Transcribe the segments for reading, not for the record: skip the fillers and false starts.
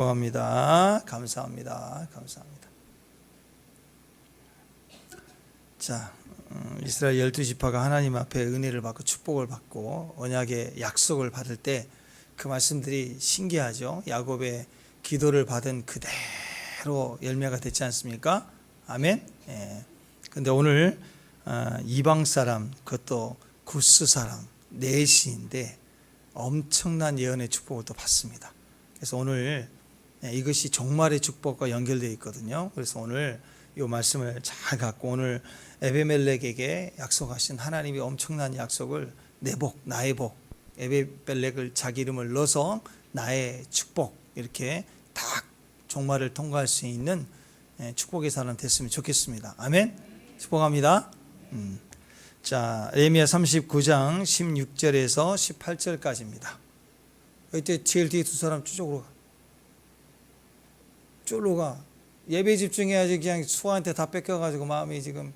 감사합니다. 감사합니다. 감사합니다. 자, 이스라엘 12지파가 하나님 앞에 은혜를 받고 축복을 받고 언약의 약속을 받을 때 그 말씀들이 신기하죠. 야곱의 기도를 받은 그대로 열매가 됐지 않습니까? 아멘. 예. 근데 오늘 이방 사람, 그것도 구스 사람 넷인데 엄청난 예언의 축복을 또 받습니다. 그래서 오늘 이것이 종말의 축복과 연결되어 있거든요. 그래서 오늘 이 말씀을 잘 갖고 오늘 에베멜렉에게 약속하신 하나님이 엄청난 약속을 내 복, 나의 복, 에베멜렉을 자기 이름을 넣어서 나의 축복, 이렇게 딱 종말을 통과할 수 있는 축복의 사람 됐으면 좋겠습니다. 아멘. 축복합니다. 자, 예레미야 39장 16절에서 18절까지입니다. 이때 제일 뒤에 두 사람 쭈쪽으로 가. 쫄로 가. 예배 집중해야지 그냥 수아한테 다 뺏겨가지고 마음이 지금.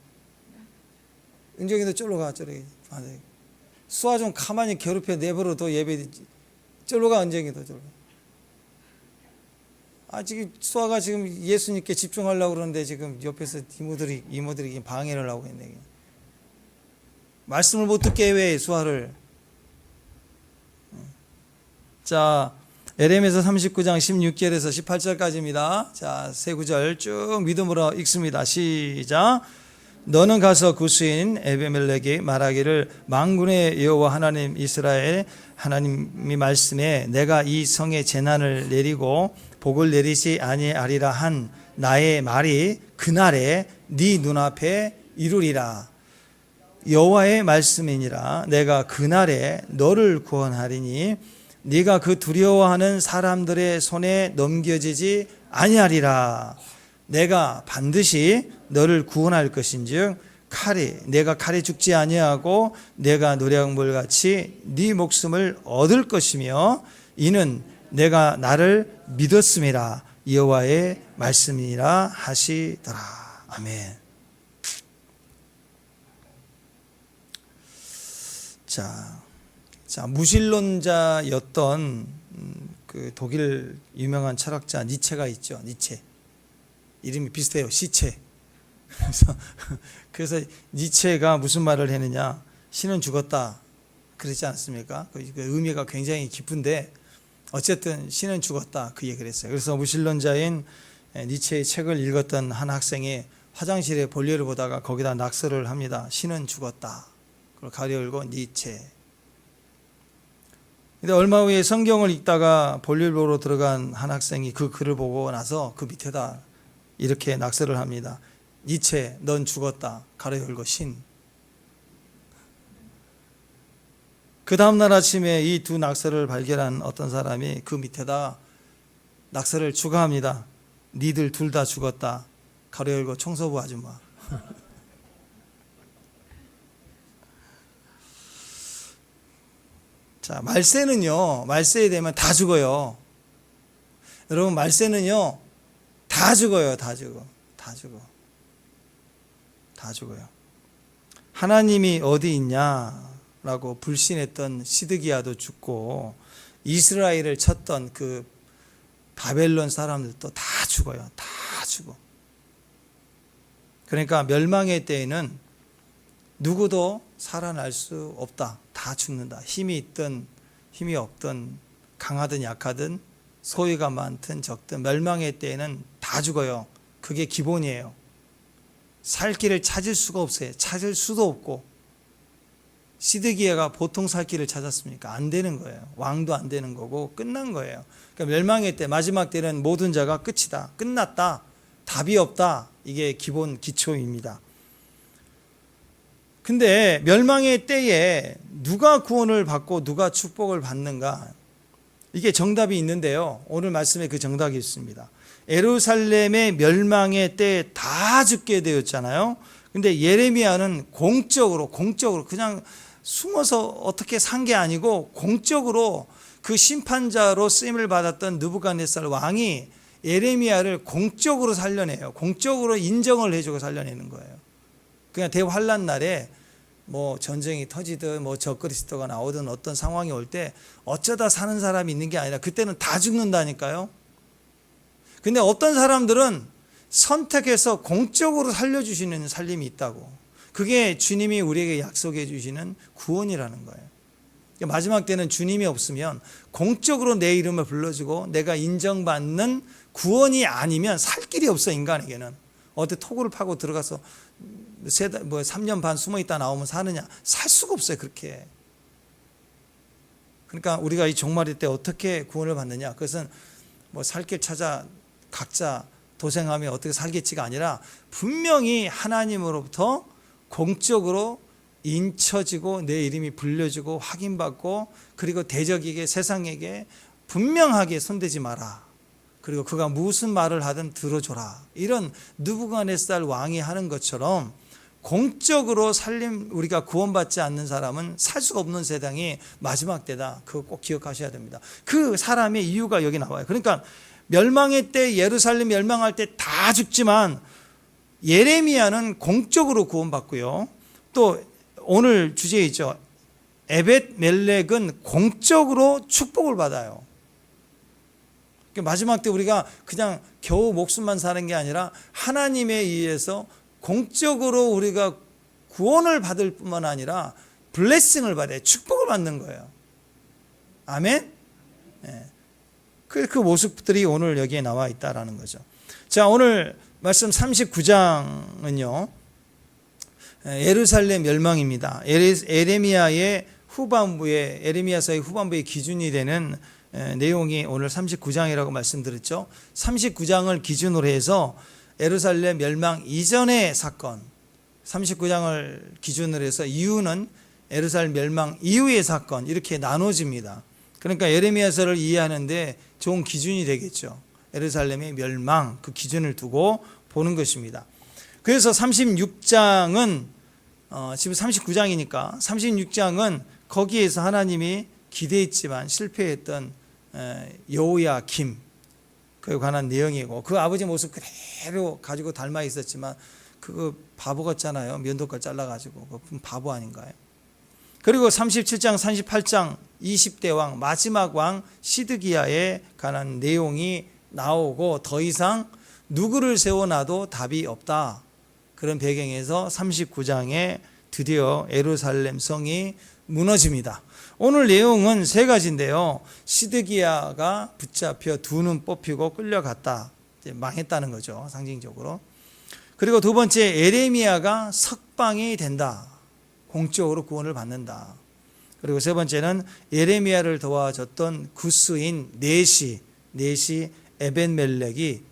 은정이도 쫄로 가. 쫄로. 수아 좀 가만히 괴롭혀 내버려둬. 예배 쫄로 가. 은정이도 쫄로. 지금 수아가 지금 예수님께 집중하려고 그러는데 지금 옆에서 이모들이 방해를 하고 있네. 말씀을 못 듣게 왜 수아를. 자, 에레미야 39장 16절에서 18절까지입니다. 자, 세 구절 쭉 믿음으로 읽습니다. 시작. 너는 가서 구스인 에베멜렉이 말하기를 만군의 여호와 하나님 이스라엘 하나님이 말씀에 내가 이 성에 재난을 내리고 복을 내리지 아니하리라 한 나의 말이 그날에 네 눈앞에 이루리라. 여호와의 말씀이니라. 내가 그날에 너를 구원하리니 네가 그 두려워하는 사람들의 손에 넘겨지지 아니하리라. 내가 반드시 너를 구원할 것인즉 내가 칼에 죽지 아니하고 내가 노량물같이 네 목숨을 얻을 것이며 이는 내가 나를 믿었음이라. 여호와의 말씀이라 하시더라. 아멘. 자, 무신론자였던 그 독일 유명한 철학자 니체가 있죠. 니체. 이름이 비슷해요. 시체. 그래서 니체가 무슨 말을 했느냐. 신은 죽었다. 그러지 않습니까? 그 의미가 굉장히 깊은데 어쨌든 신은 죽었다. 그 얘기를 했어요. 그래서 무신론자인 니체의 책을 읽었던 한 학생이 화장실에 볼일을 보다가 거기다 낙서를 합니다. 신은 죽었다. 그걸 가려 열고 니체. 근데 얼마 후에 성경을 읽다가 볼일 보러 들어간 한 학생이 그 글을 보고 나서 그 밑에다 이렇게 낙서를 합니다. 니체, 넌 죽었다. 가로 열고 신. 그 다음날 아침에 이 두 낙서를 발견한 어떤 사람이 그 밑에다 낙서를 추가합니다. 니들 둘 다 죽었다. 가로 열고 청소부 아줌마. 자, 말세에 되면 다 죽어요. 여러분, 말세는요, 다 죽어요. 다 죽어요. 하나님이 어디 있냐라고 불신했던 시드기야도 죽고 이스라엘을 쳤던 그 바벨론 사람들도 다 죽어요. 다 죽어. 그러니까 멸망의 때에는 누구도 살아날 수 없다. 다 죽는다. 힘이 있든 힘이 없든 강하든 약하든 소유가 많든 적든 멸망의 때에는 다 죽어요. 그게 기본이에요. 살 길을 찾을 수가 없어요. 찾을 수도 없고. 시드기야가 보통 살 길을 찾았습니까? 안 되는 거예요. 왕도 안 되는 거고 끝난 거예요. 그러니까 멸망의 때 마지막 때는 모든 자가 끝이다. 끝났다. 답이 없다. 이게 기본 기초입니다. 근데 멸망의 때에 누가 구원을 받고 누가 축복을 받는가? 이게 정답이 있는데요. 오늘 말씀에 그 정답이 있습니다. 예루살렘의 멸망의 때에 다 죽게 되었잖아요. 근데 예레미야는 공적으로 그냥 숨어서 어떻게 산 게 아니고 공적으로 그 심판자로 쓰임을 받았던 느부갓네살 왕이 예레미야를 공적으로 살려내요. 공적으로 인정을 해주고 살려내는 거예요. 그냥 대환란 날에 뭐 전쟁이 터지든 뭐 적그리스도가 나오든 어떤 상황이 올 때 어쩌다 사는 사람이 있는 게 아니라 그때는 다 죽는다니까요. 근데 어떤 사람들은 선택해서 공적으로 살려주시는 살림이 있다고. 그게 주님이 우리에게 약속해 주시는 구원이라는 거예요. 마지막 때는 주님이 없으면 공적으로 내 이름을 불러주고 내가 인정받는 구원이 아니면 살 길이 없어. 인간에게는 어디 토구를 파고 들어가서 3년 반 숨어 있다 나오면 사느냐? 살 수가 없어요. 그렇게. 그러니까 우리가 이 종말일 때 어떻게 구원을 받느냐? 그것은 살 길 찾아 각자 도생하며 어떻게 살겠지가 아니라 분명히 하나님으로부터 공적으로 인쳐지고 내 이름이 불려지고 확인받고, 그리고 대적에게, 세상에게 분명하게 손대지 마라. 그리고 그가 무슨 말을 하든 들어줘라. 이런 느부갓네살 왕이 하는 것처럼 공적으로 우리가 구원받지 않는 사람은 살 수가 없는 세상이 마지막 때다. 그거 꼭 기억하셔야 됩니다. 그 사람의 이유가 여기 나와요. 그러니까 멸망의 때, 예루살렘 멸망할 때 다 죽지만 예레미야는 공적으로 구원받고요. 또 오늘 주제이죠. 에벳 멜렉은 공적으로 축복을 받아요. 마지막 때 우리가 그냥 겨우 목숨만 사는 게 아니라 하나님에 의해서 공적으로 우리가 구원을 받을 뿐만 아니라 블레싱을 받아요. 축복을 받는 거예요. 아멘? 네. 그 모습들이 오늘 여기에 나와 있다라는 거죠. 자, 오늘 말씀 39장은요. 예루살렘 멸망입니다. 에레미야서의 후반부의 기준이 되는 내용이 오늘 39장이라고 말씀드렸죠. 39장을 기준으로 해서 예루살렘 멸망 이전의 사건, 39장을 기준으로 해서 이유는 예루살렘 멸망 이후의 사건, 이렇게 나눠집니다. 그러니까 예레미야서를 이해하는데 좋은 기준이 되겠죠. 예루살렘의 멸망, 그 기준을 두고 보는 것입니다. 그래서 36장은 지금 39장이니까 36장은 거기에서 하나님이 기대했지만 실패했던 여호야김, 그에 관한 내용이고, 그 아버지 모습 그대로 가지고 닮아 있었지만 그거 바보 같잖아요. 면도칼 잘라가지고. 그건 바보 아닌가요? 그리고 37장 38장 20대 왕, 마지막 왕 시드기야에 관한 내용이 나오고, 더 이상 누구를 세워놔도 답이 없다. 그런 배경에서 39장에 드디어 예루살렘 성이 무너집니다. 오늘 내용은 세 가지인데요. 시드기야가 붙잡혀 두 눈 뽑히고 끌려갔다. 이제 망했다는 거죠. 상징적으로. 그리고 두 번째, 예레미야가 석방이 된다. 공적으로 구원을 받는다. 그리고 세 번째는 예레미야를 도와줬던 구스인 넷이 에벤멜렉이,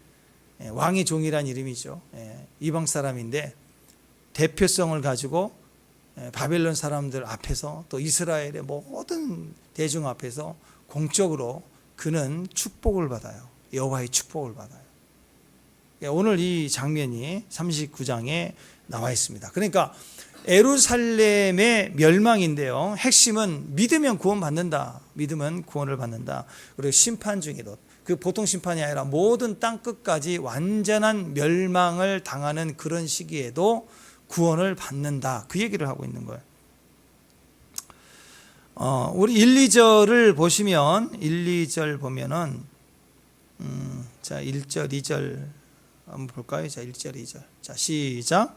왕의 종이란 이름이죠. 이방 사람인데 대표성을 가지고 바벨론 사람들 앞에서 또 이스라엘의 모든 대중 앞에서 공적으로 그는 축복을 받아요. 여호와의 축복을 받아요. 오늘 이 장면이 39장에 나와 있습니다. 그러니까 예루살렘의 멸망인데요. 핵심은 믿으면 구원받는다. 믿으면 구원을 받는다. 그리고 심판 중에도, 그 보통 심판이 아니라 모든 땅끝까지 완전한 멸망을 당하는 그런 시기에도 구원을 받는다. 그 얘기를 하고 있는 거예요. 우리 1, 2절을 보시면, 1, 2절 보면은, 자, 1절, 2절 한번 볼까요? 자, 1절, 2절. 자, 시작.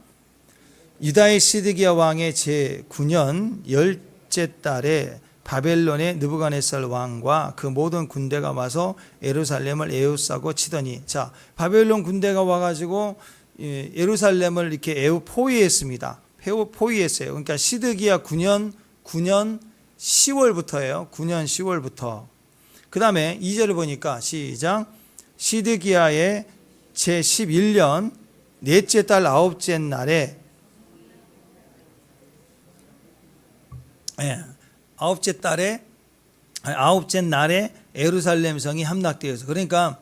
유다의 시드기야 왕의 제9년 10째 달에 바벨론의 느부갓네살 왕과 그 모든 군대가 와서 예루살렘을 에워싸고 치더니, 자, 바벨론 군대가 와가지고 예루살렘을 이렇게 포위했습니다. 포위했어요. 그러니까 시드기야 9년 10월부터예요. 9년 10월부터. 그 다음에 2절을 보니까 시작. 시드기야의 제11년 넷째 달 9째 날에, 아홉째 날에 예루살렘 성이 함락되어서, 그러니까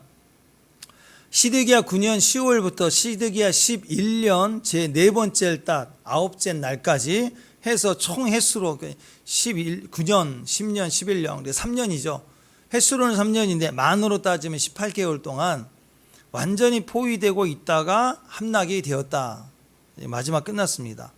시드기야 9년 10월부터 시드기야 11년 제 네 번째 달 9째 날까지 해서 총 횟수로 9년, 10년, 11년, 3년이죠. 횟수로는 3년인데 만으로 따지면 18개월 동안 완전히 포위되고 있다가 함락이 되었다. 마지막 끝났습니다.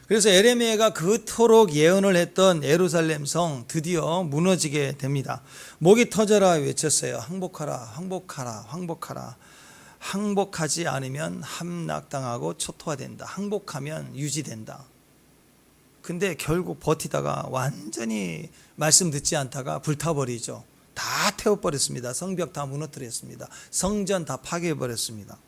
그래서 에레미야가 그토록 예언을 했던 예루살렘 성 드디어 무너지게 됩니다. 목이 터져라 외쳤어요. 항복하라, 항복하라, 항복하라. 항복하지 않으면 함락당하고 초토화된다. 항복하면 유지된다. 근데 결국 버티다가 완전히 말씀 듣지 않다가 불타버리죠. 다 태워버렸습니다. 성벽 다 무너뜨렸습니다. 성전 다 파괴해버렸습니다.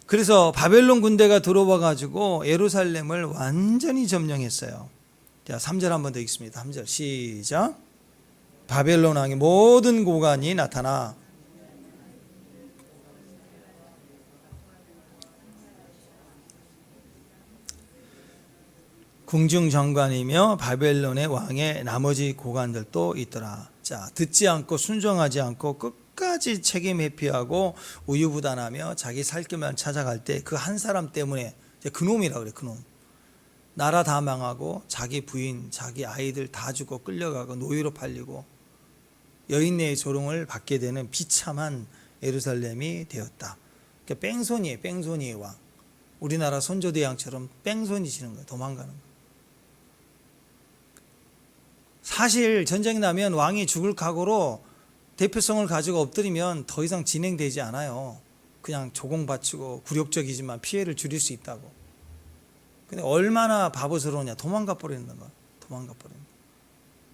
그래서 바벨론 군대가 들어와 가지고 예루살렘을 완전히 점령했어요. 자, 3절 한 번 더 읽습니다. 3절 시작. 바벨론 왕의 모든 고관이 나타나 궁중장관이며 바벨론의 왕의 나머지 고관들도 있더라. 자, 듣지 않고 순종하지 않고 끝까지 책임 회피하고 우유부단하며 자기 살 길만 찾아갈 때 그 한 사람 때문에, 그놈이라 그래, 그놈. 나라 다 망하고 자기 부인, 자기 아이들 다 죽고 끌려가고 노예로 팔리고 여인네의 조롱을 받게 되는 비참한 예루살렘이 되었다. 그러니까 뺑소니예요, 뺑소니의 왕. 우리나라 선조대왕처럼 뺑소니 치는 거예요, 도망가는 거예요. 사실 전쟁 나면 왕이 죽을 각오로 대표성을 가지고 엎드리면 더 이상 진행되지 않아요. 그냥 조공 바치고 굴욕적이지만 피해를 줄일 수 있다고. 근데 얼마나 바보스러우냐. 도망가 버리는 거야. 도망가 버리는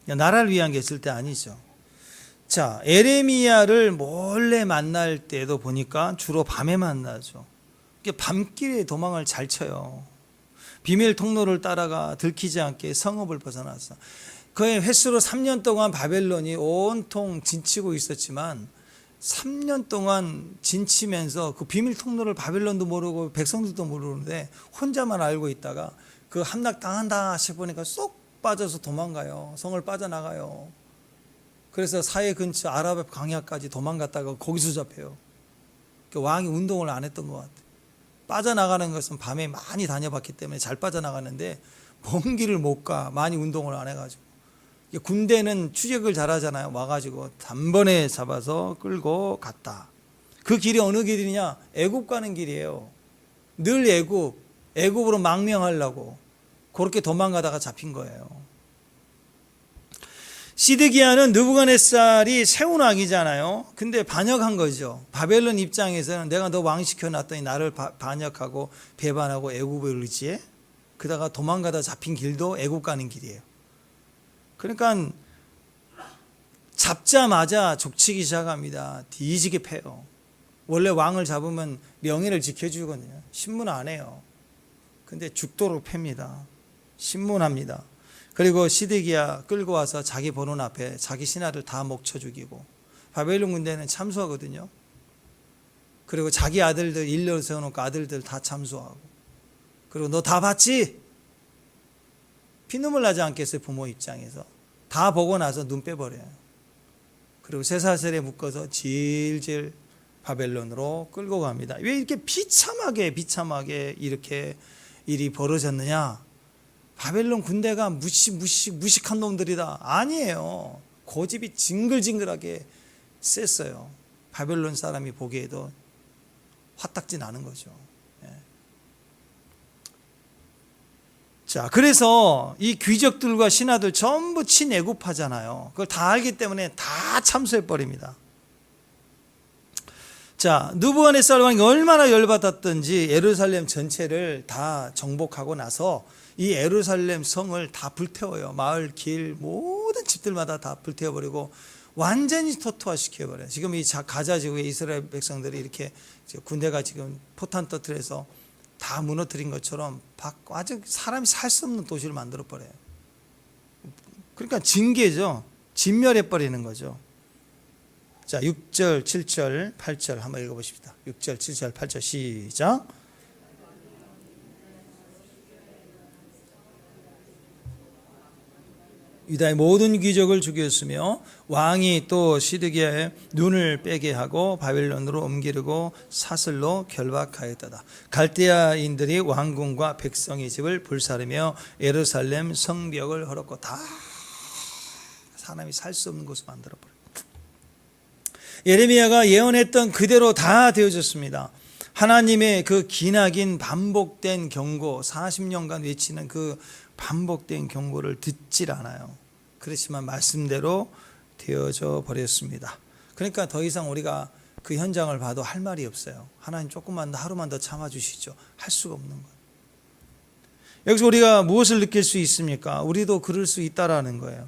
거야. 나라를 위한 게 절대 아니죠. 자, 에레미야를 몰래 만날 때도 보니까 주로 밤에 만나죠. 밤길에 도망을 잘 쳐요. 비밀 통로를 따라가 들키지 않게 성읍을 벗어났어. 그의 횟수로 3년 동안 바벨론이 온통 진치고 있었지만 3년 동안 진치면서 그 비밀 통로를 바벨론도 모르고 백성들도 모르는데 혼자만 알고 있다가 그 함락당한다 싶으니까 쏙 빠져서 도망가요. 성을 빠져나가요. 그래서 사해 근처 아라베 광야까지 도망갔다가 거기서 잡혀요. 왕이 운동을 안 했던 것 같아요. 빠져나가는 것은 밤에 많이 다녀봤기 때문에 잘 빠져나가는데 먼 길을 못 가. 많이 운동을 안 해가지고. 군대는 추격을 잘하잖아요. 와가지고 단번에 잡아서 끌고 갔다. 그 길이 어느 길이냐? 애굽 가는 길이에요. 늘 애굽으로 망명하려고 그렇게 도망가다가 잡힌 거예요. 시드기야는 느부갓네살이 세운 왕이잖아요. 근데 반역한 거죠. 바벨론 입장에서는 내가 너 왕 시켜놨더니 나를 반역하고 배반하고 애굽을 의지해? 그다가 도망가다 잡힌 길도 애굽 가는 길이에요. 그러니까 잡자마자 족치기 시작합니다. 뒤지게 패요. 원래 왕을 잡으면 명예를 지켜주거든요. 신문 안 해요. 근데 죽도록 팹니다. 신문합니다. 그리고 시드기야 끌고 와서 자기 보는 앞에 자기 신하를 다 목쳐 죽이고, 바벨론 군대는 참수하거든요. 그리고 자기 아들들 일렬 세워놓고 아들들 다 참수하고, 그리고 너 다 봤지? 피눈물 나지 않겠어요? 부모 입장에서. 다 보고 나서 눈 빼버려요. 그리고 쇠사슬에 묶어서 질질 바벨론으로 끌고 갑니다. 왜 이렇게 비참하게 이렇게 일이 벌어졌느냐? 바벨론 군대가 무식한 놈들이다. 아니에요. 고집이 징글징글하게 셌어요. 바벨론 사람이 보기에도 화딱지 나는 거죠. 자, 그래서 이 귀족들과 신하들 전부 친애굽하잖아요. 그걸 다 알기 때문에 다 참수해버립니다. 자, 느부갓네살 왕이 얼마나 열받았던지 예루살렘 전체를 다 정복하고 나서 이 예루살렘 성을 다 불태워요. 마을, 길, 모든 집들마다 다 불태워버리고 완전히 토토화시켜버려요. 지금 이 가자 지구의 이스라엘 백성들이 이렇게 군대가 지금 포탄 터뜨려서 다 무너뜨린 것처럼 아주 사람이 살 수 없는 도시를 만들어버려요. 그러니까 징계죠. 진멸해버리는 거죠. 자, 6절, 7절, 8절 한번 읽어보십시다. 6절, 7절, 8절 시작. 유다의 모든 귀족을 죽였으며 왕이 또 시드기야의 눈을 빼게 하고 바벨론으로 옮기려고 사슬로 결박하였다. 갈대아인들이 왕궁과 백성의 집을 불사르며 예루살렘 성벽을 헐었고 다 사람이 살 수 없는 곳을 만들어버렸다. 예레미야가 예언했던 그대로 다 되어졌습니다. 하나님의 그 기나긴 반복된 경고, 40년간 외치는 그 반복된 경고를 듣질 않아요. 그렇지만 말씀대로 되어져 버렸습니다. 그러니까 더 이상 우리가 그 현장을 봐도 할 말이 없어요. 하나님 조금만 더, 하루만 더 참아주시죠. 할 수가 없는 거예요. 여기서 우리가 무엇을 느낄 수 있습니까? 우리도 그럴 수 있다라는 거예요.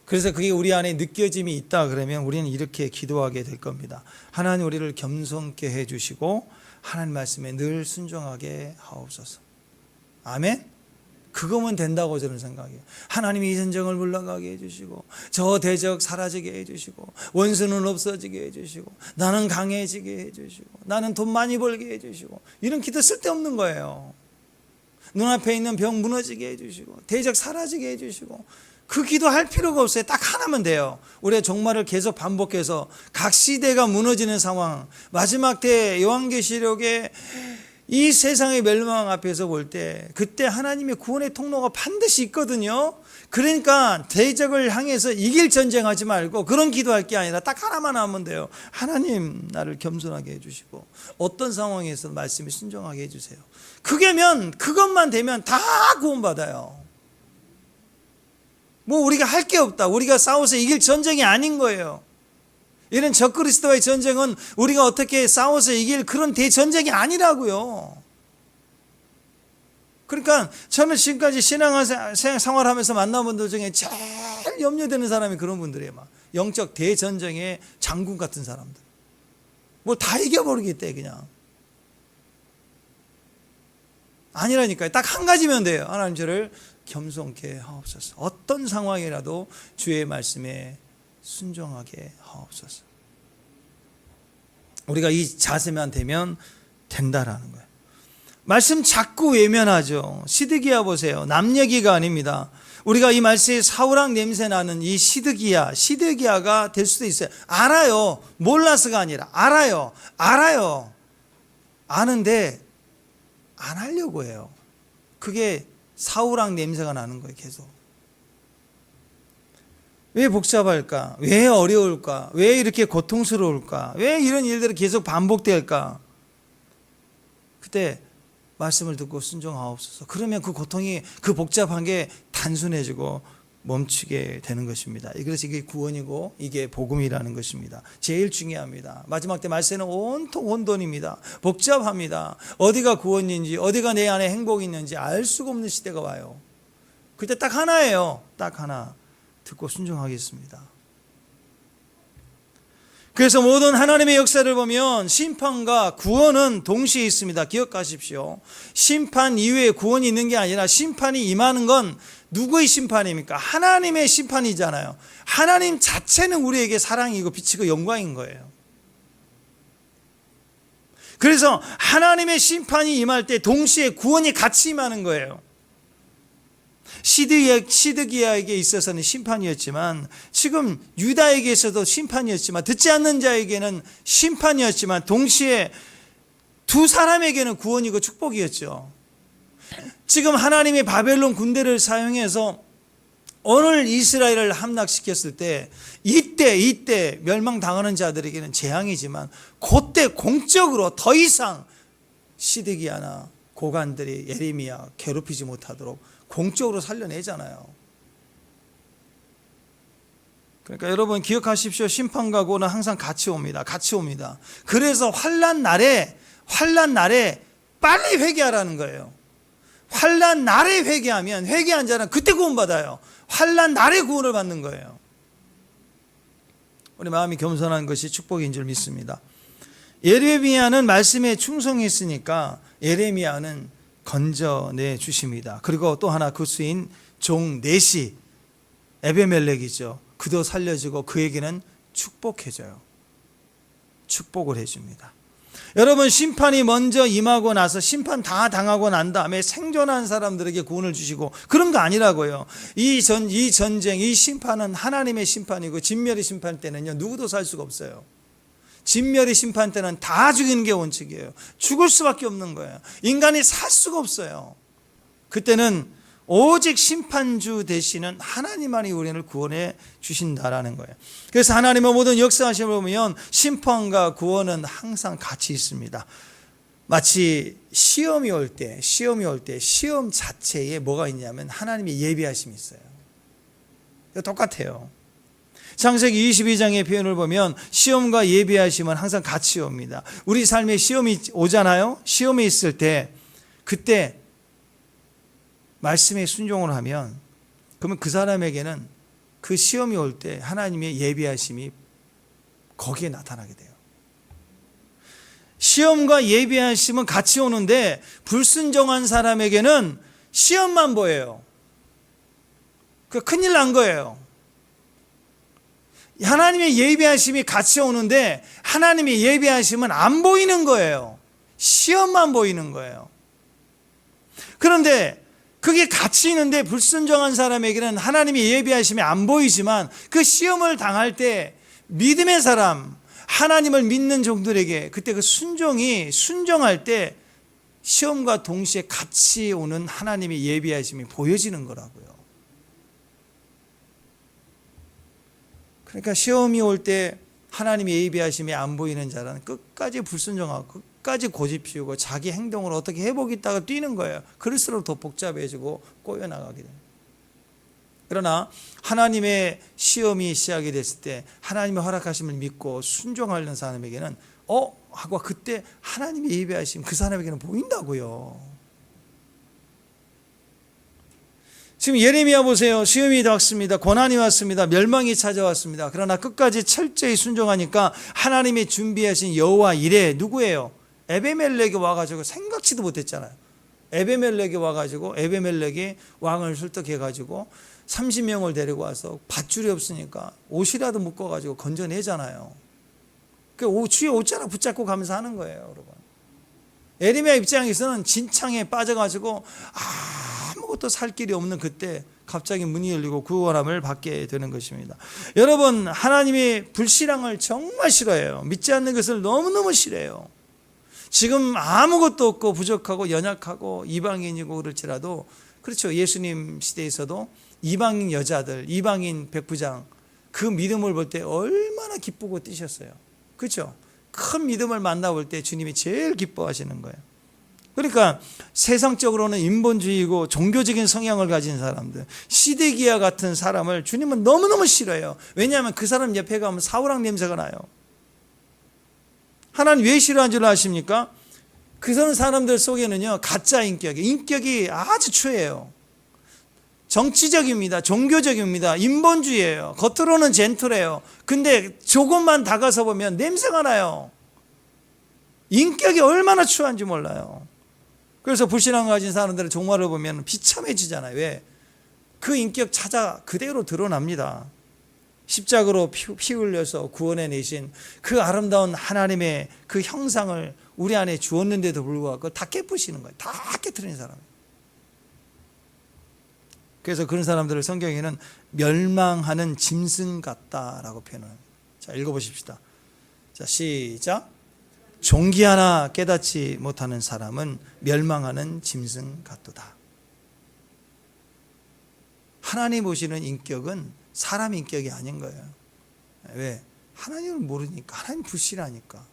그래서 그게 우리 안에 느껴짐이 있다 그러면 우리는 이렇게 기도하게 될 겁니다. 하나님, 우리를 겸손케 해주시고 하나님 말씀에 늘 순종하게 하옵소서. 아멘? 그거면 된다고 저는 생각해요. 하나님이 이 전쟁을 물러가게 해주시고 저 대적 사라지게 해주시고 원수는 없어지게 해주시고 나는 강해지게 해주시고 나는 돈 많이 벌게 해주시고, 이런 기도 쓸데없는 거예요. 눈앞에 있는 병 무너지게 해주시고 대적 사라지게 해주시고, 그 기도할 필요가 없어요. 딱 하나면 돼요. 우리가 종말을 계속 반복해서 각 시대가 무너지는 상황, 마지막 때 요한계시록에 이 세상의 멸망 앞에서 볼 때 그때 하나님의 구원의 통로가 반드시 있거든요. 그러니까 대적을 향해서 이길 전쟁하지 말고 그런 기도할 게 아니라 딱 하나만 하면 돼요. 하나님, 나를 겸손하게 해주시고 어떤 상황에서 말씀에 순종하게 해주세요. 그것만 되면 다 구원받아요. 뭐 우리가 할 게 없다, 우리가 싸워서 이길 전쟁이 아닌 거예요. 이런 적그리스도와의 전쟁은 우리가 어떻게 싸워서 이길 그런 대전쟁이 아니라고요. 그러니까 저는 지금까지 신앙생활하면서 만난 분들 중에 제일 염려되는 사람이 그런 분들이에요. 막 영적 대전쟁의 장군 같은 사람들. 뭐 다 이겨버리겠대 그냥. 아니라니까요. 딱 한 가지면 돼요. 하나님, 저를 겸손케 하옵소서. 어떤 상황이라도 주의 말씀에 순종하게 하옵소서. 우리가 이 자세만 되면 된다라는 거예요. 말씀 자꾸 외면하죠. 시드기야 보세요. 남 얘기가 아닙니다. 우리가 이 말씀에 사우랑 냄새 나는 이 시드기야가 될 수도 있어요. 알아요. 몰라서가 아니라 알아요. 아는데 안 하려고 해요. 그게 사우랑 냄새가 나는 거예요. 계속. 왜 복잡할까? 왜 어려울까? 왜 이렇게 고통스러울까? 왜 이런 일들이 계속 반복될까? 그때 말씀을 듣고 순종하옵소서. 그러면 그 고통이, 그 복잡한 게 단순해지고 멈추게 되는 것입니다. 그래서 이게 구원이고 이게 복음이라는 것입니다. 제일 중요합니다. 마지막 때 말세는 온통 혼돈입니다. 복잡합니다. 어디가 구원인지, 어디가 내 안에 행복이 있는지 알 수가 없는 시대가 와요. 그때 딱 하나예요. 딱 하나. 듣고 순종하겠습니다. 그래서 모든 하나님의 역사를 보면 심판과 구원은 동시에 있습니다. 기억하십시오. 심판 이후에 구원이 있는 게 아니라 심판이 임하는 건 누구의 심판입니까? 하나님의 심판이잖아요. 하나님 자체는 우리에게 사랑이고 빛이고 영광인 거예요. 그래서 하나님의 심판이 임할 때 동시에 구원이 같이 임하는 거예요. 시드기야에게 있어서는 심판이었지만, 지금 유다에게서도 심판이었지만, 듣지 않는 자에게는 심판이었지만, 동시에 두 사람에게는 구원이고 축복이었죠. 지금 하나님의 바벨론 군대를 사용해서 오늘 이스라엘을 함락시켰을 때, 이때 멸망당하는 자들에게는 재앙이지만, 그때 공적으로 더 이상 시드기야나 고관들이 예레미야 괴롭히지 못하도록 공적으로 살려내잖아요. 그러니까 여러분 기억하십시오. 심판과 구원은 항상 같이 옵니다. 그래서 환난 날에 빨리 회개하라는 거예요. 환난 날에 회개하면, 회개한 자는 그때 구원받아요. 환난 날에 구원을 받는 거예요. 우리 마음이 겸손한 것이 축복인 줄 믿습니다. 예레미야는 말씀에 충성했으니까 예레미야는 건져내 주십니다. 그리고 또 하나, 그 수인 종 넷이 에베멜렉이죠. 그도 살려주고 그에게는 축복해줘요. 축복을 해줍니다. 여러분, 심판이 먼저 임하고 나서 심판 다 당하고 난 다음에 생존한 사람들에게 구원을 주시고 그런 거 아니라고요. 이 전쟁, 이 심판은 하나님의 심판이고, 진멸의 심판 때는요 누구도 살 수가 없어요. 진멸의 심판 때는 다 죽이는 게 원칙이에요. 죽을 수밖에 없는 거예요. 인간이 살 수가 없어요. 그때는 오직 심판주 되시는 하나님만이 우리를 구원해 주신다라는 거예요. 그래서 하나님의 모든 역사하심을 보면 심판과 구원은 항상 같이 있습니다. 마치 시험이 올 때 시험 자체에 뭐가 있냐면 하나님의 예비하심이 있어요. 똑같아요. 창세기 22장의 표현을 보면 시험과 예비하심은 항상 같이 옵니다. 우리 삶에 시험이 오잖아요. 시험이 있을 때 그때 말씀에 순종을 하면 그러면 그 사람에게는 그 시험이 올 때 하나님의 예비하심이 거기에 나타나게 돼요. 시험과 예비하심은 같이 오는데 불순종한 사람에게는 시험만 보여요. 그 큰일 난 거예요. 하나님의 예비하심이 같이 오는데 하나님의 예비하심은 안 보이는 거예요. 시험만 보이는 거예요. 그런데 그게 같이 있는데 불순종한 사람에게는 하나님의 예비하심이 안 보이지만 그 시험을 당할 때 믿음의 사람, 하나님을 믿는 종들에게 그때 그 순종할 때 시험과 동시에 같이 오는 하나님의 예비하심이 보여지는 거라고요. 그러니까 시험이 올 때 하나님의 예비하심이 안 보이는 자는 끝까지 불순종하고 끝까지 고집 피우고 자기 행동을 어떻게 해보겠다가 뛰는 거예요. 그럴수록 더 복잡해지고 꼬여나가게 돼요. 그러나 하나님의 시험이 시작이 됐을 때 하나님의 허락하심을 믿고 순종하는 사람에게는 하고 그때 하나님의 예비하심 그 사람에게는 보인다고요. 지금 예레미야 보세요. 시험이 왔습니다. 고난이 왔습니다. 멸망이 찾아왔습니다. 그러나 끝까지 철저히 순종하니까 하나님이 준비하신 여호와 이레 누구예요? 에베멜렉이 와가지고 생각지도 못했잖아요. 에베멜렉이 와가지고 에베멜렉이 왕을 설득해가지고 30명을 데리고 와서 밧줄이 없으니까 옷이라도 묶어가지고 건져내잖아요. 그 주의 옷자락 붙잡고 가면서 하는 거예요, 여러분. 예레미야 입장에서는 진창에 빠져가지고 아무것도 살 길이 없는 그때 갑자기 문이 열리고 구원함을 받게 되는 것입니다. 여러분, 하나님의 불신앙을 정말 싫어해요. 믿지 않는 것을 너무너무 싫어해요. 지금 아무것도 없고 부족하고 연약하고 이방인이고 그럴지라도 그렇죠. 예수님 시대에서도 이방인 여자들, 이방인 백부장 그 믿음을 볼 때 얼마나 기쁘고 뛰셨어요. 그렇죠. 큰 믿음을 만나볼 때 주님이 제일 기뻐하시는 거예요. 그러니까 세상적으로는 인본주의고 종교적인 성향을 가진 사람들, 시데기야 같은 사람을 주님은 너무너무 싫어해요. 왜냐하면 그 사람 옆에 가면 사우랑 냄새가 나요. 하나님 왜 싫어하는 줄 아십니까? 그런 사람들 속에는요 가짜 인격이 아주 추해요. 정치적입니다. 종교적입니다. 인본주의예요. 겉으로는 젠틀해요. 근데 조금만 다가서 보면 냄새가 나요. 인격이 얼마나 추한지 몰라요. 그래서 불신앙을 가진 사람들의 종말을 보면 비참해지잖아요. 왜? 그 인격 찾아 그대로 드러납니다. 십자가로 피 흘려서 구원해 내신 그 아름다운 하나님의 그 형상을 우리 안에 주었는데도 불구하고 그걸 다 깨부시는 거예요. 다 깨트리는 사람. 그래서 그런 사람들을 성경에는 멸망하는 짐승 같다라고 표현합니다. 자, 읽어보십시다. 자, 시작. 종기 하나 깨닫지 못하는 사람은 멸망하는 짐승 같도다. 하나님 보시는 인격은 사람 인격이 아닌 거예요. 왜? 하나님을 모르니까, 하나님 불신하니까.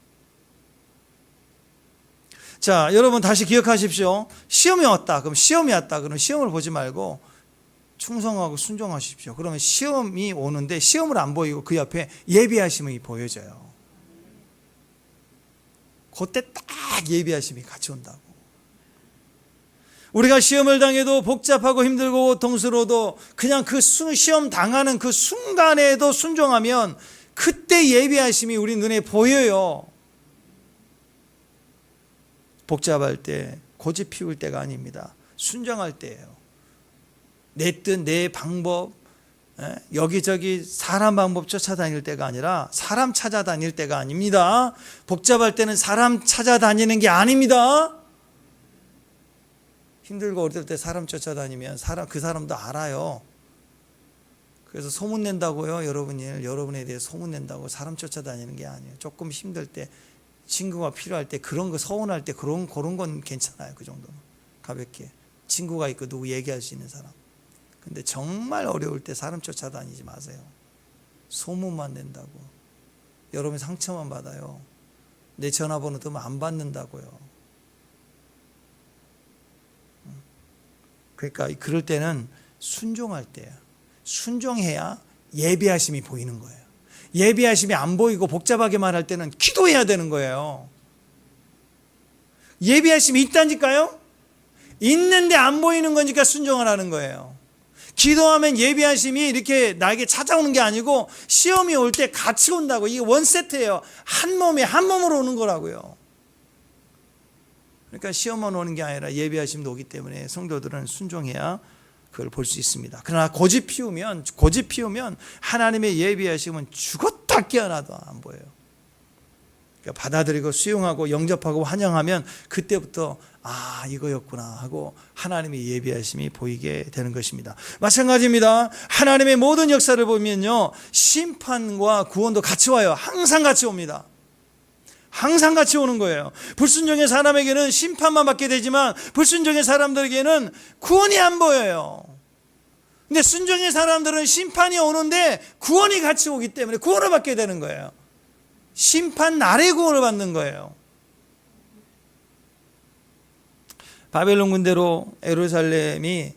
자, 여러분 다시 기억하십시오. 시험이 왔다. 그럼 시험을 보지 말고 충성하고 순종하십시오. 그러면 시험이 오는데 시험을 안 보이고 그 옆에 예비하심이 보여져요. 그때 딱 예비하심이 같이 온다고. 우리가 시험을 당해도 복잡하고 힘들고 고통스러워도 그냥 그 시험 당하는 그 순간에도 순종하면 그때 예비하심이 우리 눈에 보여요. 복잡할 때 고집 피울 때가 아닙니다. 순종할 때예요. 내 뜻, 내 방법, 여기저기 사람 방법 쫓아다닐 때가 아니라 사람 찾아다닐 때가 아닙니다. 복잡할 때는 사람 찾아다니는 게 아닙니다. 힘들고 어릴 때 사람 쫓아다니면 그 사람도 알아요. 그래서 소문낸다고요. 여러분에 대해 소문낸다고 사람 쫓아다니는 게 아니에요. 조금 힘들 때 친구가 필요할 때 그런 거 서운할 때 그런 건 괜찮아요. 그 정도는 가볍게 친구가 있고 누구 얘기할 수 있는 사람. 근데 정말 어려울 때 사람 쫓아다니지 마세요. 소문만 낸다고. 여러분 상처만 받아요. 내 전화번호 뜨면 안 받는다고요. 그러니까 그럴 때는 순종할 때야. 순종해야 예비하심이 보이는 거예요. 예비하심이 안 보이고 복잡하게 말할 때는 기도해야 되는 거예요. 예비하심이 있다니까요? 있는데 안 보이는 거니까 순종하라는 거예요. 기도하면 예비하심이 이렇게 나에게 찾아오는 게 아니고 시험이 올 때 같이 온다고. 이게 원세트예요. 한 몸에 한 몸으로 오는 거라고요. 그러니까 시험만 오는 게 아니라 예비하심도 오기 때문에 성도들은 순종해야 그걸 볼 수 있습니다. 그러나 고집 피우면 하나님의 예비하심은 죽었다 깨어나도 안 보여요. 그러니까 받아들이고 수용하고 영접하고 환영하면 그때부터 아 이거였구나 하고 하나님의 예비하심이 보이게 되는 것입니다. 마찬가지입니다. 하나님의 모든 역사를 보면요, 심판과 구원도 같이 와요. 항상 같이 옵니다. 항상 같이 오는 거예요. 불순종의 사람에게는 심판만 받게 되지만 불순종의 사람들에게는 구원이 안 보여요. 근데 순종의 사람들은 심판이 오는데 구원이 같이 오기 때문에 구원을 받게 되는 거예요. 심판 날에 구원을 받는 거예요. 바벨론 군대로 예루살렘이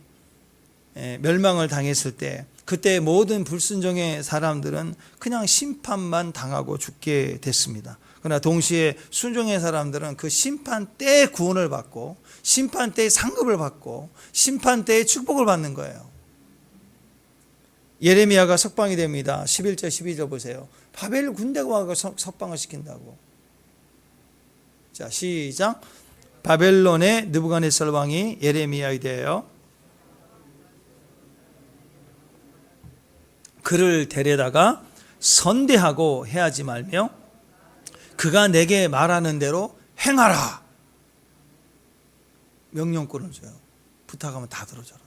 멸망을 당했을 때 그때 모든 불순종의 사람들은 그냥 심판만 당하고 죽게 됐습니다. 그러나 동시에 순종의 사람들은 그 심판 때에 구원을 받고 심판 때에 상급을 받고 심판 때에 축복을 받는 거예요. 예레미야가 석방이 됩니다. 11절 12절 보세요. 바벨 군대가 와서 석방을 시킨다고. 자, 시작. 바벨론의 느부갓네살 왕이 예레미야에 대하여 그를 데려다가 선대하고 해하지 말며 그가 내게 말하는 대로 행하라. 명령권을 줘요. 부탁하면 다 들어줘라.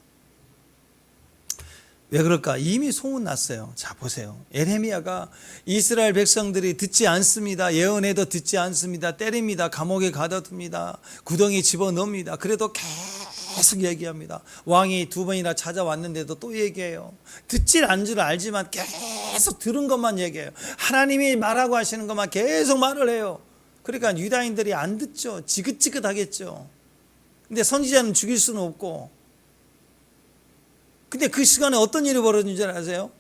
왜 그럴까? 이미 소문났어요. 자 보세요. 예레미야가 이스라엘 백성들이 듣지 않습니다. 예언해도 듣지 않습니다. 때립니다. 감옥에 가둬둡니다. 구덩이 집어넣습니다. 그래도 계속 얘기합니다. 왕이 2번이나 찾아왔는데도 또 얘기해요. 듣질 않은 줄 알지만 계속 들은 것만 얘기해요. 하나님이 말하고 하시는 것만 계속 말을 해요. 그러니까 유다인들이 안 듣죠. 지긋지긋하겠죠. 근데 선지자는 죽일 수는 없고. 근데 그 시간에 어떤 일이 벌어진 줄 아세요?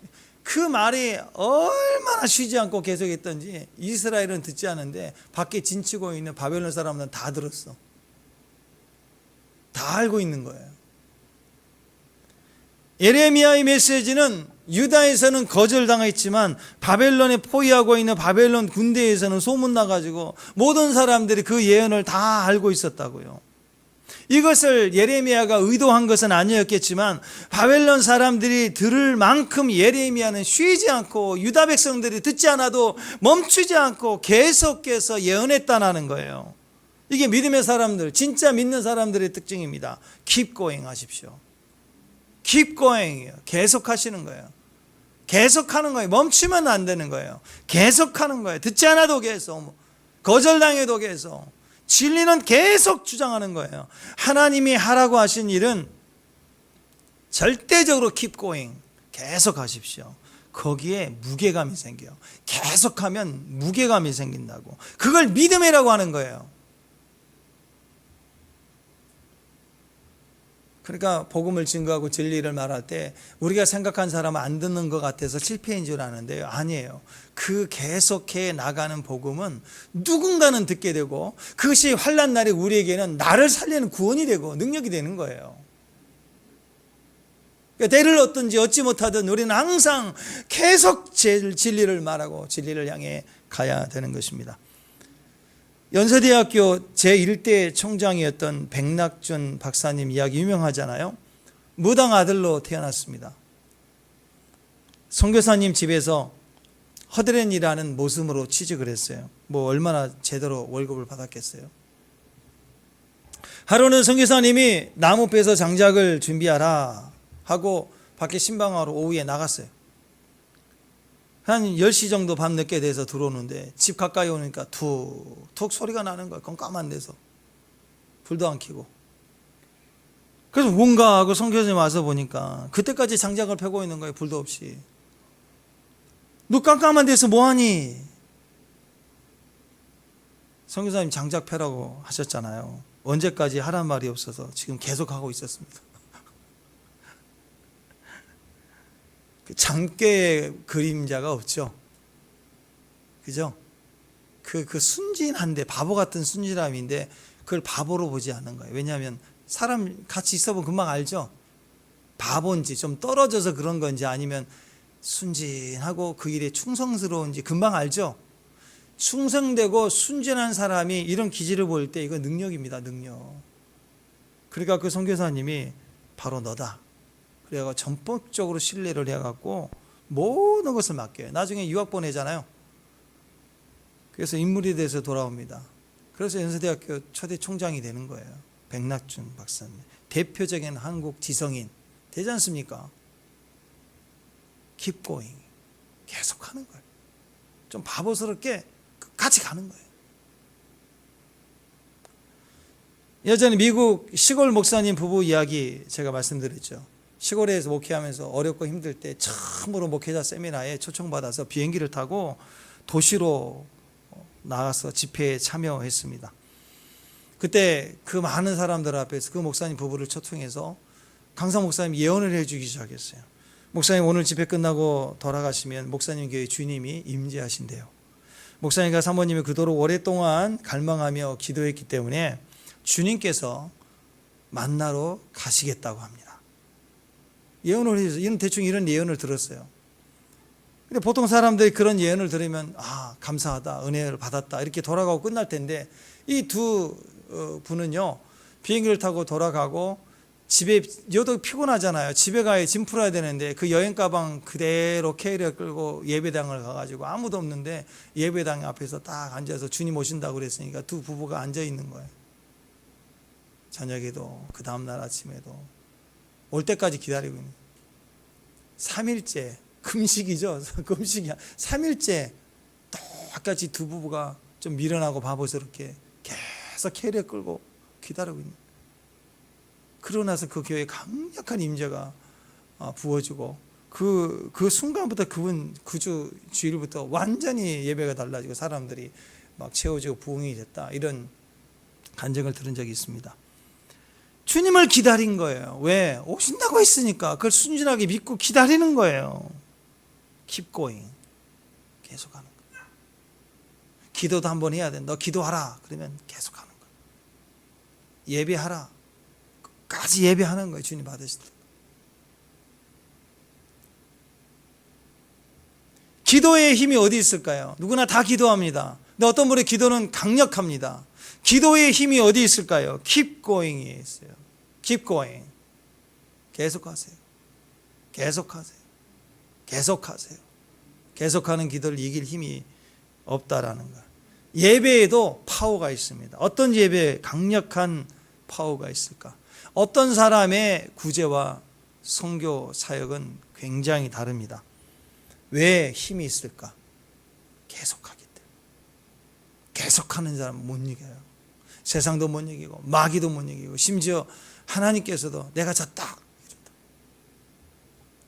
그 말이 얼마나 쉬지 않고 계속했던지 이스라엘은 듣지 않은데 밖에 진치고 있는 바벨론 사람들은 다 들었어. 다 알고 있는 거예요. 예레미야의 메시지는 유다에서는 거절당했지만 바벨론에 포위하고 있는 바벨론 군대에서는 소문나가지고 모든 사람들이 그 예언을 다 알고 있었다고요. 이것을 예레미야가 의도한 것은 아니었겠지만 바벨론 사람들이 들을 만큼 예레미야는 쉬지 않고 유다 백성들이 듣지 않아도 멈추지 않고 계속해서 예언했다는 거예요. 이게 믿음의 사람들, 진짜 믿는 사람들의 특징입니다. Keep going 하십시오. Keep going이에요. 계속하시는 거예요. 계속하는 거예요. 멈추면 안 되는 거예요. 계속하는 거예요. 듣지 않아도 계속, 거절당해도 계속. 진리는 계속 주장하는 거예요. 하나님이 하라고 하신 일은 절대적으로 keep going, 계속 하십시오. 거기에 무게감이 생겨요. 계속하면 무게감이 생긴다고. 그걸 믿음이라고 하는 거예요. 그러니까 복음을 증거하고 진리를 말할 때 우리가 생각한 사람은 안 듣는 것 같아서 실패인 줄 아는데요. 아니에요. 그 계속해 나가는 복음은 누군가는 듣게 되고 그것이 환난 날에 우리에게는 나를 살리는 구원이 되고 능력이 되는 거예요. 그러니까 때를 얻든지 얻지 못하든 우리는 항상 계속 진리를 말하고 진리를 향해 가야 되는 것입니다. 연세대학교 제1대 총장이었던 백낙준 박사님 이야기 유명하잖아요. 무당 아들로 태어났습니다. 선교사님 집에서 허드렛이라는 모습으로 취직을 했어요. 뭐 얼마나 제대로 월급을 받았겠어요. 하루는 선교사님이 나무 빼서 장작을 준비하라 하고 밖에 신방하러 오후에 나갔어요. 한 10시 정도 밤늦게 돼서 들어오는데 집 가까이 오니까 툭툭 소리가 나는 거예요. 깜깜한 데서 불도 안 켜고. 그래서 뭔가 하고 선교사님 와서 보니까 그때까지 장작을 펴고 있는 거예요. 불도 없이. 너 깜깜한 데서 뭐하니? 선교사님 장작 펴라고 하셨잖아요. 언제까지 하란 말이 없어서 지금 계속 하고 있었습니다. 그 장깨의 그림자가 없죠. 그죠? 그 순진한데, 바보 같은 순진함인데 그걸 바보로 보지 않는 거예요. 왜냐하면 사람 같이 있어보면 금방 알죠. 바본지 좀 떨어져서 그런 건지 아니면 순진하고 그 일에 충성스러운지 금방 알죠. 충성되고 순진한 사람이 이런 기질을 보일 때 이거 능력입니다. 능력. 그러니까 그 선교사님이 바로 너다. 그래서 전폭적으로 신뢰를 해갖고 모든 것을 맡겨요. 나중에 유학 보내잖아요. 그래서 인물이 돼서 돌아옵니다. 그래서 연세대학교 초대 총장이 되는 거예요. 백낙준 박사님. 대표적인 한국 지성인 되지 않습니까? Keep going. 계속 하는 거예요. 좀 바보스럽게 같이 가는 거예요. 예전에 미국 시골 목사님 부부 이야기 제가 말씀드렸죠. 시골에서 목회하면서 어렵고 힘들 때 처음으로 목회자 세미나에 초청받아서 비행기를 타고 도시로 나가서 집회에 참여했습니다. 그때 그 많은 사람들 앞에서 그 목사님 부부를 초청해서 강사 목사님 예언을 해주기 시작했어요. 목사님 오늘 집회 끝나고 돌아가시면 목사님 교회 주님이 임재하신대요. 목사님과 사모님이 그토록 오랫동안 갈망하며 기도했기 때문에 주님께서 만나러 가시겠다고 합니다. 예언을 해서 대충 이런 예언을 들었어요. 근데 보통 사람들이 그런 예언을 들으면 감사하다, 은혜를 받았다 이렇게 돌아가고 끝날 텐데 이 두 분은요 비행기를 타고 돌아가고 집에 여도 피곤하잖아요. 집에 가야 짐 풀어야 되는데 그 여행 가방 그대로 캐리어 끌고 예배당을 가가지고 아무도 없는데 예배당 앞에서 딱 앉아서 주님 오신다고 그랬으니까 두 부부가 앉아 있는 거예요. 저녁에도 그 다음날 아침에도 올 때까지 기다리고 있는 거예요. 3일째 금식이죠. 금식이야. 3일째 똑같이 두 부부가 좀 미련하고 바보스럽게 계속 캐리어 끌고 기다리고 있는 거예요. 그러고 나서 그 교회에 강력한 임재가 부어지고 그 순간부터 그분 그 주일부터 완전히 예배가 달라지고 사람들이 막 채워지고 부흥이 됐다. 이런 간증을 들은 적이 있습니다. 주님을 기다린 거예요. 왜? 오신다고 했으니까 그걸 순진하게 믿고 기다리는 거예요. Keep going. 계속하는 거예요. 기도도 한번 해야 돼. 너 기도하라. 그러면 계속하는 거예요. 예배하라. 까지 예배하는 거예요. 주님 받으실 때. 기도의 힘이 어디 있을까요? 누구나 다 기도합니다. 근데 어떤 분의 기도는 강력합니다. 기도의 힘이 어디 있을까요? Keep going이 있어요. Keep going. 계속하세요. 계속하세요. 계속하세요. 계속하는 기도를 이길 힘이 없다라는 거. 예배에도 파워가 있습니다. 어떤 예배에 강력한 파워가 있을까? 어떤 사람의 구제와 선교 사역은 굉장히 다릅니다. 왜 힘이 있을까? 계속하기 때문에. 계속하는 사람은 못 이겨요. 세상도 못 이기고 마귀도 못 이기고 심지어 하나님께서도 내가 졌다.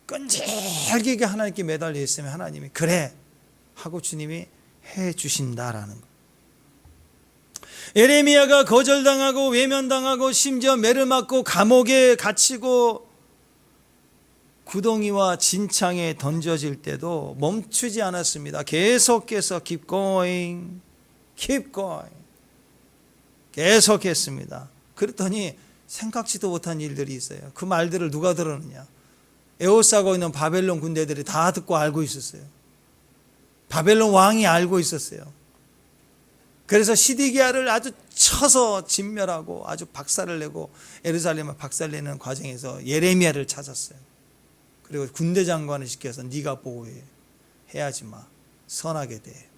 끈질기게 하나님께 매달려 있으면 하나님이 그래 하고 주님이 해 주신다라는 거. 에레미야가 거절당하고 외면당하고 심지어 매를 맞고 감옥에 갇히고 구덩이와 진창에 던져질 때도 멈추지 않았습니다. 계속해서 keep going, keep going 계속했습니다. 그랬더니 생각지도 못한 일들이 있어요. 그 말들을 누가 들었느냐? 에워싸고 있는 바벨론 군대들이 다 듣고 알고 있었어요. 바벨론 왕이 알고 있었어요. 그래서 시디기야를 아주 쳐서 진멸하고 아주 박살을 내고 예루살렘을 박살내는 과정에서 예레미야를 찾았어요. 그리고 군대 장관을 시켜서 네가 보호해. 해야지 마. 선하게 돼.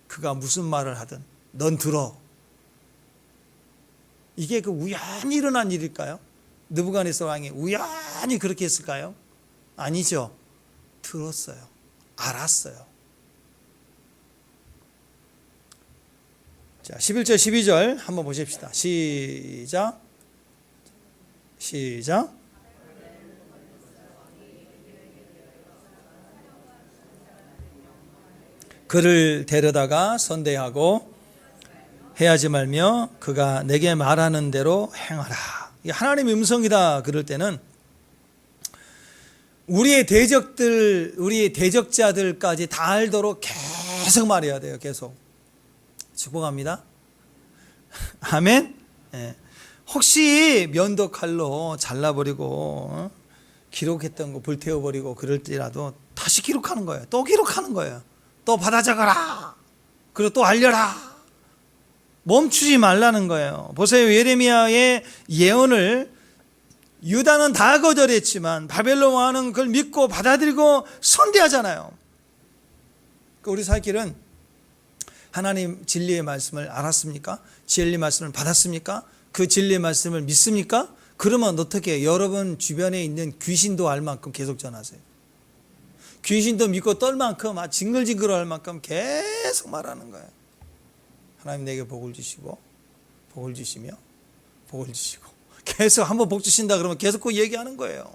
그가 무슨 말을 하든 넌 들어. 이게 그 우연히 일어난 일일까요? 느부갓네살 왕이 우연히 그렇게 했을까요? 아니죠. 들었어요. 알았어요. 자, 11절 12절 한번 보십시다. 시작. 시작. 그를 데려다가 선대하고 해하지 말며 그가 내게 말하는 대로 행하라. 이게 하나님의 음성이다 그럴 때는 우리의 대적들, 우리의 대적자들까지 다 알도록 계속 말해야 돼요. 계속. 축복합니다. 아멘. 예. 혹시 면도칼로 잘라버리고 기록했던 거 불태워버리고 그럴지라도 다시 기록하는 거예요. 또 기록하는 거예요. 또 받아 적어라. 그리고 또 알려라. 멈추지 말라는 거예요. 보세요. 예레미야의 예언을 유다는 다 거절했지만 바벨론 왕은 그걸 믿고 받아들이고 선대하잖아요. 우리 살길은 하나님 진리의 말씀을 알았습니까? 진리의 말씀을 받았습니까? 그 진리의 말씀을 믿습니까? 그러면 어떻게 여러분 주변에 있는 귀신도 알 만큼 계속 전하세요. 귀신도 믿고 떨 만큼 징글징글 할 만큼 계속 말하는 거예요. 하나님 내게 복을 주시고 복을 주시며 복을 주시고 계속 한번 복 주신다 그러면 계속 그 얘기하는 거예요.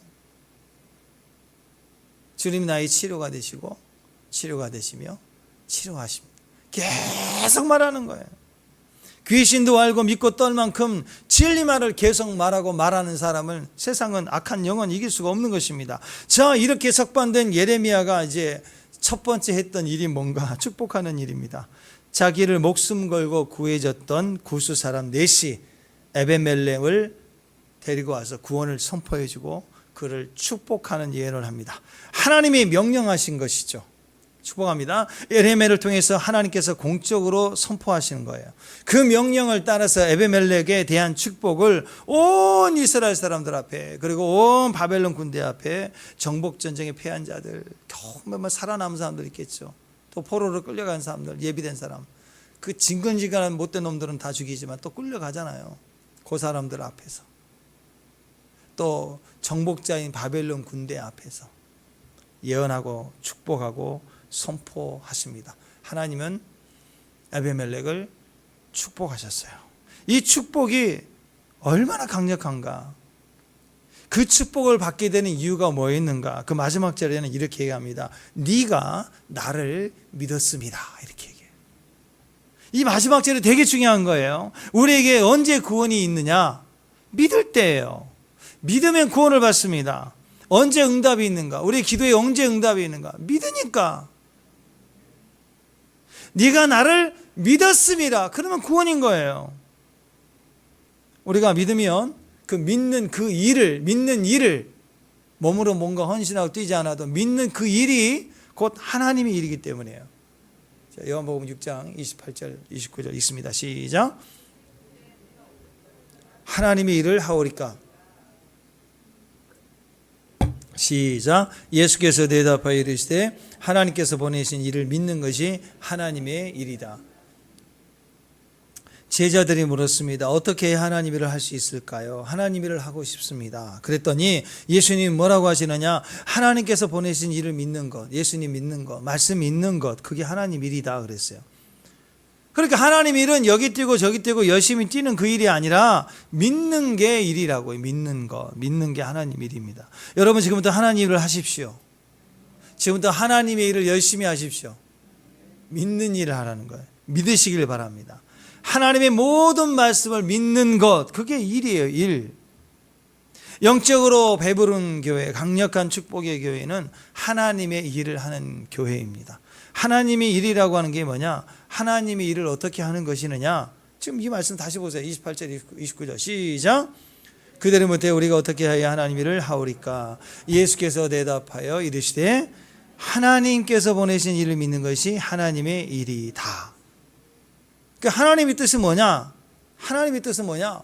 주님 나의 치료가 되시고 치료가 되시며 치료하십니다. 계속 말하는 거예요. 귀신도 알고 믿고 떨 만큼 진리 말을 계속 말하고 말하는 사람을 세상은 악한 영은 이길 수가 없는 것입니다. 자, 이렇게 석방된 예레미야가 이제 첫 번째 했던 일이 뭔가? 축복하는 일입니다. 자기를 목숨 걸고 구해줬던 구수 사람 넷이 에베멜렉을 데리고 와서 구원을 선포해주고 그를 축복하는 예언을 합니다. 하나님이 명령하신 것이죠. 축복합니다. 에베멜렉을 통해서 하나님께서 공적으로 선포하시는 거예요. 그 명령을 따라서 에베멜렉에 대한 축복을 온 이스라엘 사람들 앞에 그리고 온 바벨론 군대 앞에 정복전쟁에 패한 자들 겨우 몇 살아남은 사람들 있겠죠. 또 포로로 끌려간 사람들, 예비된 사람, 그 징근지근한 못된 놈들은 다 죽이지만 또 끌려가잖아요. 그 사람들 앞에서 또 정복자인 바벨론 군대 앞에서 예언하고 축복하고 선포하십니다. 하나님은 에베멜렉을 축복하셨어요. 이 축복이 얼마나 강력한가. 그 축복을 받게 되는 이유가 뭐였는가. 그 마지막 절에는 이렇게 얘기합니다. 네가 나를 믿었습니다. 이렇게 얘기해요. 이 마지막 절이 되게 중요한 거예요. 우리에게 언제 구원이 있느냐? 믿을 때예요. 믿으면 구원을 받습니다. 언제 응답이 있는가? 우리 기도에 언제 응답이 있는가? 믿으니까. 네가 나를 믿었습니다. 그러면 구원인 거예요. 우리가 믿으면 그 믿는 일을 몸으로 뭔가 헌신하고 뛰지 않아도 믿는 그 일이 곧 하나님의 일이기 때문이에요. 자, 요한복음 6장 28절 29절 읽습니다. 시작. 하나님의 일을 하오리까. 시작. 예수께서 대답하여 이르시되 하나님께서 보내신 일을 믿는 것이 하나님의 일이다. 제자들이 물었습니다. 어떻게 해야 하나님 일을 할 수 있을까요? 하나님 일을 하고 싶습니다. 그랬더니 예수님 뭐라고 하시느냐? 하나님께서 보내신 일을 믿는 것, 예수님 믿는 것, 말씀 믿는 것, 그게 하나님 일이다 그랬어요. 그러니까 하나님 일은 여기 뛰고 저기 뛰고 열심히 뛰는 그 일이 아니라 믿는 게 일이라고요. 믿는 거, 믿는 게 하나님 일입니다. 여러분 지금부터 하나님 일을 하십시오. 지금부터 하나님의 일을 열심히 하십시오. 믿는 일을 하라는 거예요. 믿으시길 바랍니다. 하나님의 모든 말씀을 믿는 것, 그게 일이에요. 일. 영적으로 배부른 교회, 강력한 축복의 교회는 하나님의 일을 하는 교회입니다. 하나님의 일이라고 하는 게 뭐냐? 하나님의 일을 어떻게 하는 것이느냐? 지금 이 말씀 다시 보세요. 28절, 29절 시작. 그들이 묻되 우리가 어떻게 해야 하나님 일을 하오리까? 예수께서 대답하여 이르시되 하나님께서 보내신 일을 믿는 것이 하나님의 일이다. 그러니까 하나님의 뜻은 뭐냐? 하나님의 뜻은 뭐냐?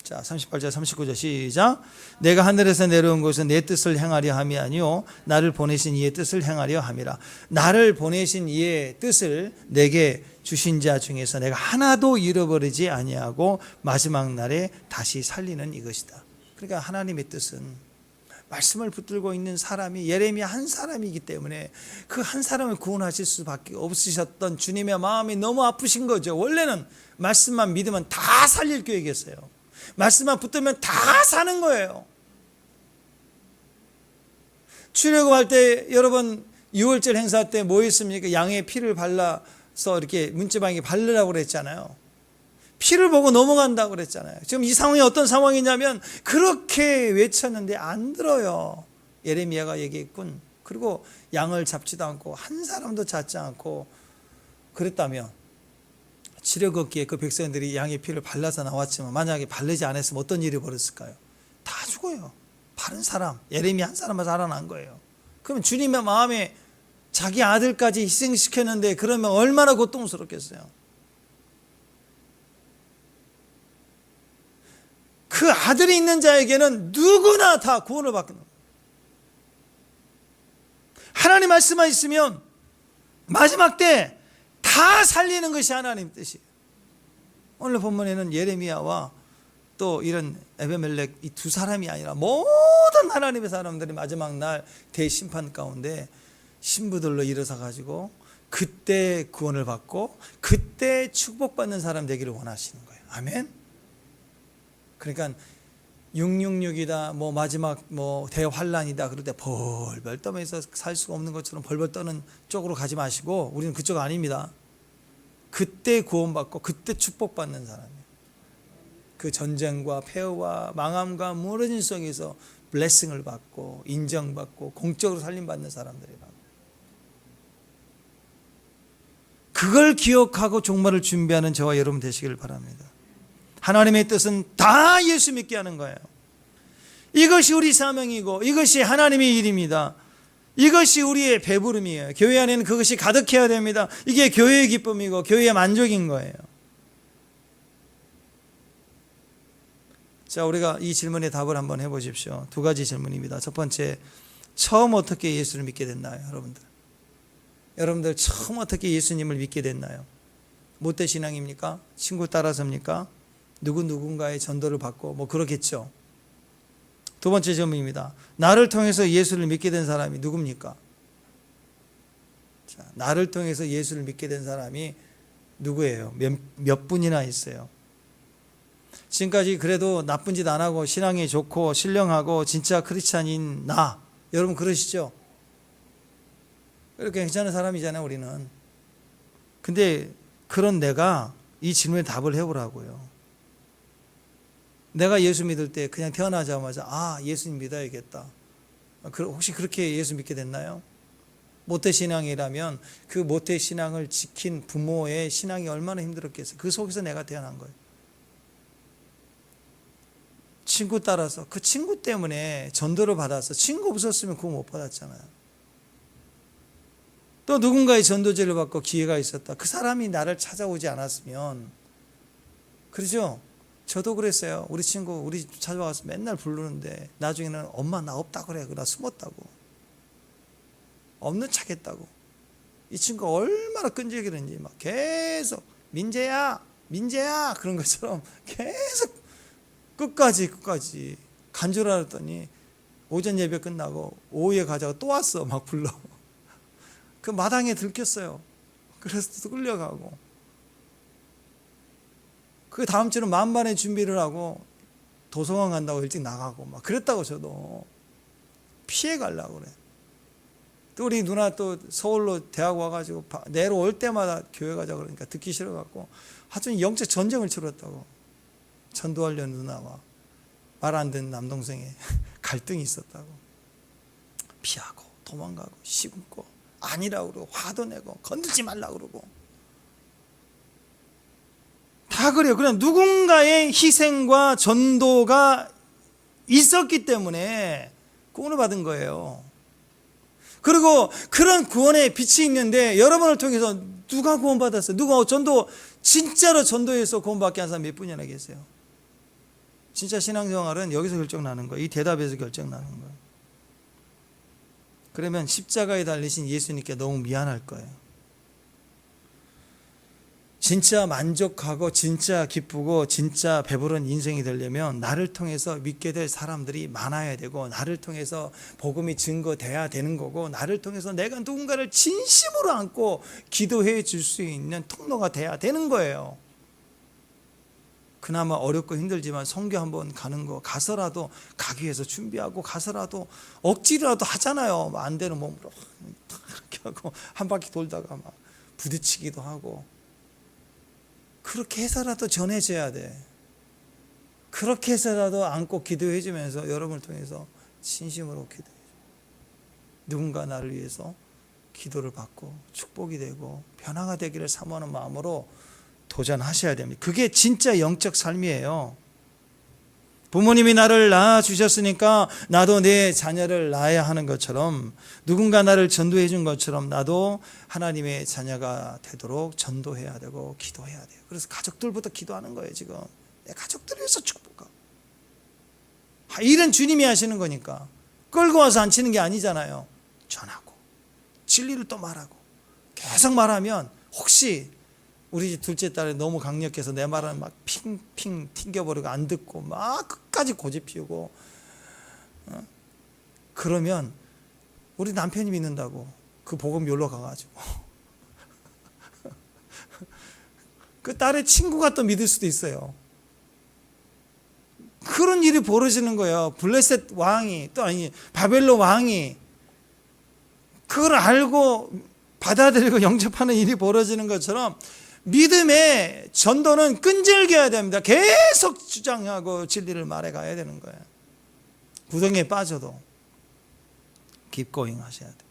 자, 38절 39절 시작. 내가 하늘에서 내려온 것은 내 뜻을 행하려 함이 아니요 나를 보내신 이의 뜻을 행하려 함이라. 나를 보내신 이의 뜻을 내게 주신 자 중에서 내가 하나도 잃어버리지 아니하고 마지막 날에 다시 살리는 이것이다. 그러니까 하나님의 뜻은 말씀을 붙들고 있는 사람이 예레미야 한 사람이기 때문에 그 한 사람을 구원하실 수밖에 없으셨던 주님의 마음이 너무 아프신 거죠. 원래는 말씀만 믿으면 다 살릴 계획이었어요. 말씀만 붙들면 다 사는 거예요. 출애굽할 때 여러분 6월절 행사 때 뭐 했습니까? 양의 피를 발라서 이렇게 문지방에 바르라고 그랬잖아요. 피를 보고 넘어간다고 그랬잖아요. 지금 이 상황이 어떤 상황이냐면 그렇게 외쳤는데 안 들어요. 예레미야가 얘기했군. 그리고 양을 잡지도 않고 한 사람도 잡지 않고 그랬다면 출애굽기에 그 백성들이 양의 피를 발라서 나왔지만 만약에 바르지 않았으면 어떤 일이 벌었을까요? 다 죽어요. 바른 사람, 예레미야 한 사람만 살아난 거예요. 그러면 주님의 마음에 자기 아들까지 희생시켰는데 그러면 얼마나 고통스럽겠어요. 그 아들이 있는 자에게는 누구나 다 구원을 받는 거예요. 하나님 말씀만 있으면 마지막 때 다 살리는 것이 하나님 뜻이에요. 오늘 본문에는 예레미야와 또 이런 에베멜렉 이 두 사람이 아니라 모든 하나님의 사람들이 마지막 날 대심판 가운데 신부들로 일어서 가지고 그때 구원을 받고 그때 축복받는 사람 되기를 원하시는 거예요. 아멘. 그러니까 666이다 뭐 마지막 뭐 대환란이다 그럴 때 벌벌 떠면서 살 수가 없는 것처럼 벌벌 떠는 쪽으로 가지 마시고 우리는 그쪽 아닙니다. 그때 구원받고 그때 축복받는 사람이에요. 그 전쟁과 폐허와 망함과 무너짐 속에서 블레싱을 받고 인정받고 공적으로 살림받는 사람들이라고. 그걸 기억하고 종말을 준비하는 저와 여러분 되시길 바랍니다. 하나님의 뜻은 다 예수 믿게 하는 거예요. 이것이 우리 사명이고 이것이 하나님의 일입니다. 이것이 우리의 배부름이에요. 교회 안에는 그것이 가득해야 됩니다. 이게 교회의 기쁨이고 교회의 만족인 거예요. 자, 우리가 이 질문에 답을 한번 해보십시오. 두 가지 질문입니다. 첫 번째, 처음 어떻게 예수를 믿게 됐나요? 여러분들 처음 어떻게 예수님을 믿게 됐나요? 모태신앙입니까? 친구 따라서입니까? 누군가의 전도를 받고 뭐 그렇겠죠. 두 번째 질문입니다. 나를 통해서 예수를 믿게 된 사람이 누굽니까? 자, 나를 통해서 예수를 믿게 된 사람이 누구예요? 몇 분이나 있어요? 지금까지 그래도 나쁜 짓 안 하고 신앙이 좋고 신령하고 진짜 크리스찬인 나, 여러분 그러시죠? 그렇게 괜찮은 사람이잖아요, 우리는. 근데 그런 내가 이 질문에 답을 해보라고요. 내가 예수 믿을 때 그냥 태어나자마자 아, 예수님 믿어야겠다. 혹시 그렇게 예수 믿게 됐나요? 모태신앙이라면 그 모태신앙을 지킨 부모의 신앙이 얼마나 힘들었겠어요. 그 속에서 내가 태어난 거예요. 친구 따라서 그 친구 때문에 전도를 받아서 친구 없었으면 그거 못 받았잖아요. 또 누군가의 전도제를 받고 기회가 있었다. 그 사람이 나를 찾아오지 않았으면, 그러죠? 저도 그랬어요. 우리 친구 우리 집 찾아와서 맨날 부르는데 나중에는 엄마 나 없다 그래. 나 숨었다고. 없는 척했다고. 이 친구가 얼마나 끈질기는지 막 계속 민재야 그런 것처럼 계속 끝까지 간주하랬더니 오전 예배 끝나고 오후에 가자고 또 왔어. 막 불러. 그 마당에 들켰어요. 그래서 또 끌려가고. 그 다음 주는 만반의 준비를 하고 도서관 간다고 일찍 나가고 막 그랬다고. 저도 피해 가려고 그래. 또 우리 누나 또 서울로 대학 와가지고 내려올 때마다 교회 가자 그러니까 듣기 싫어갖고 하여튼 영적 전쟁을 치렀다고. 전도하려는 누나와 말 안 듣는 남동생의 갈등이 있었다고. 피하고 도망가고 씹고 아니라고 그러고 화도 내고 건들지 말라고 그러고 다 그래요. 그냥 누군가의 희생과 전도가 있었기 때문에 구원을 받은 거예요. 그리고 그런 구원의 빛이 있는데 여러분을 통해서 누가 구원받았어요? 누가 진짜로 전도해서 구원받게 한 사람 몇 분이나 계세요? 진짜 신앙생활은 여기서 결정나는 거예요. 이 대답에서 결정나는 거예요. 그러면 십자가에 달리신 예수님께 너무 미안할 거예요. 진짜 만족하고 진짜 기쁘고 진짜 배부른 인생이 되려면 나를 통해서 믿게 될 사람들이 많아야 되고 나를 통해서 복음이 증거돼야 되는 거고 나를 통해서 내가 누군가를 진심으로 안고 기도해 줄 수 있는 통로가 돼야 되는 거예요. 그나마 어렵고 힘들지만 선교 한번 가는 거 가서라도 가기 위해서 준비하고 가서라도 억지로라도 하잖아요. 안 되는 몸으로 이렇게 하고 한 바퀴 돌다가 막 부딪히기도 하고 그렇게 해서라도 전해줘야 돼. 그렇게 해서라도 안고 기도해 주면서 여러분을 통해서 진심으로 기도해 줘. 누군가 나를 위해서 기도를 받고 축복이 되고 변화가 되기를 사모하는 마음으로 도전하셔야 됩니다. 그게 진짜 영적 삶이에요. 부모님이 나를 낳아 주셨으니까 나도 내 자녀를 낳아야 하는 것처럼 누군가 나를 전도해 준 것처럼 나도 하나님의 자녀가 되도록 전도해야 되고 기도해야 돼요. 그래서 가족들부터 기도하는 거예요. 지금 내 가족들을 위해서 축복하고. 일은 주님이 하시는 거니까 끌고 와서 앉히는 게 아니잖아요. 전하고 진리를 또 말하고 계속 말하면 혹시 우리 집 둘째 딸이 너무 강력해서 내 말은 막 핑핑 튕겨버리고 안 듣고 막 끝까지 고집 피우고 그러면 우리 남편이 믿는다고 그 복음 여기로 가가지고 그 딸의 친구가 또 믿을 수도 있어요. 그런 일이 벌어지는 거예요. 블레셋 왕이 또 아니 바벨론 왕이 그걸 알고 받아들이고 영접하는 일이 벌어지는 것처럼 믿음의 전도는 끈질겨야 됩니다. 계속 주장하고 진리를 말해가야 되는 거예요. 구덩이에 빠져도 keep going 하셔야 돼요.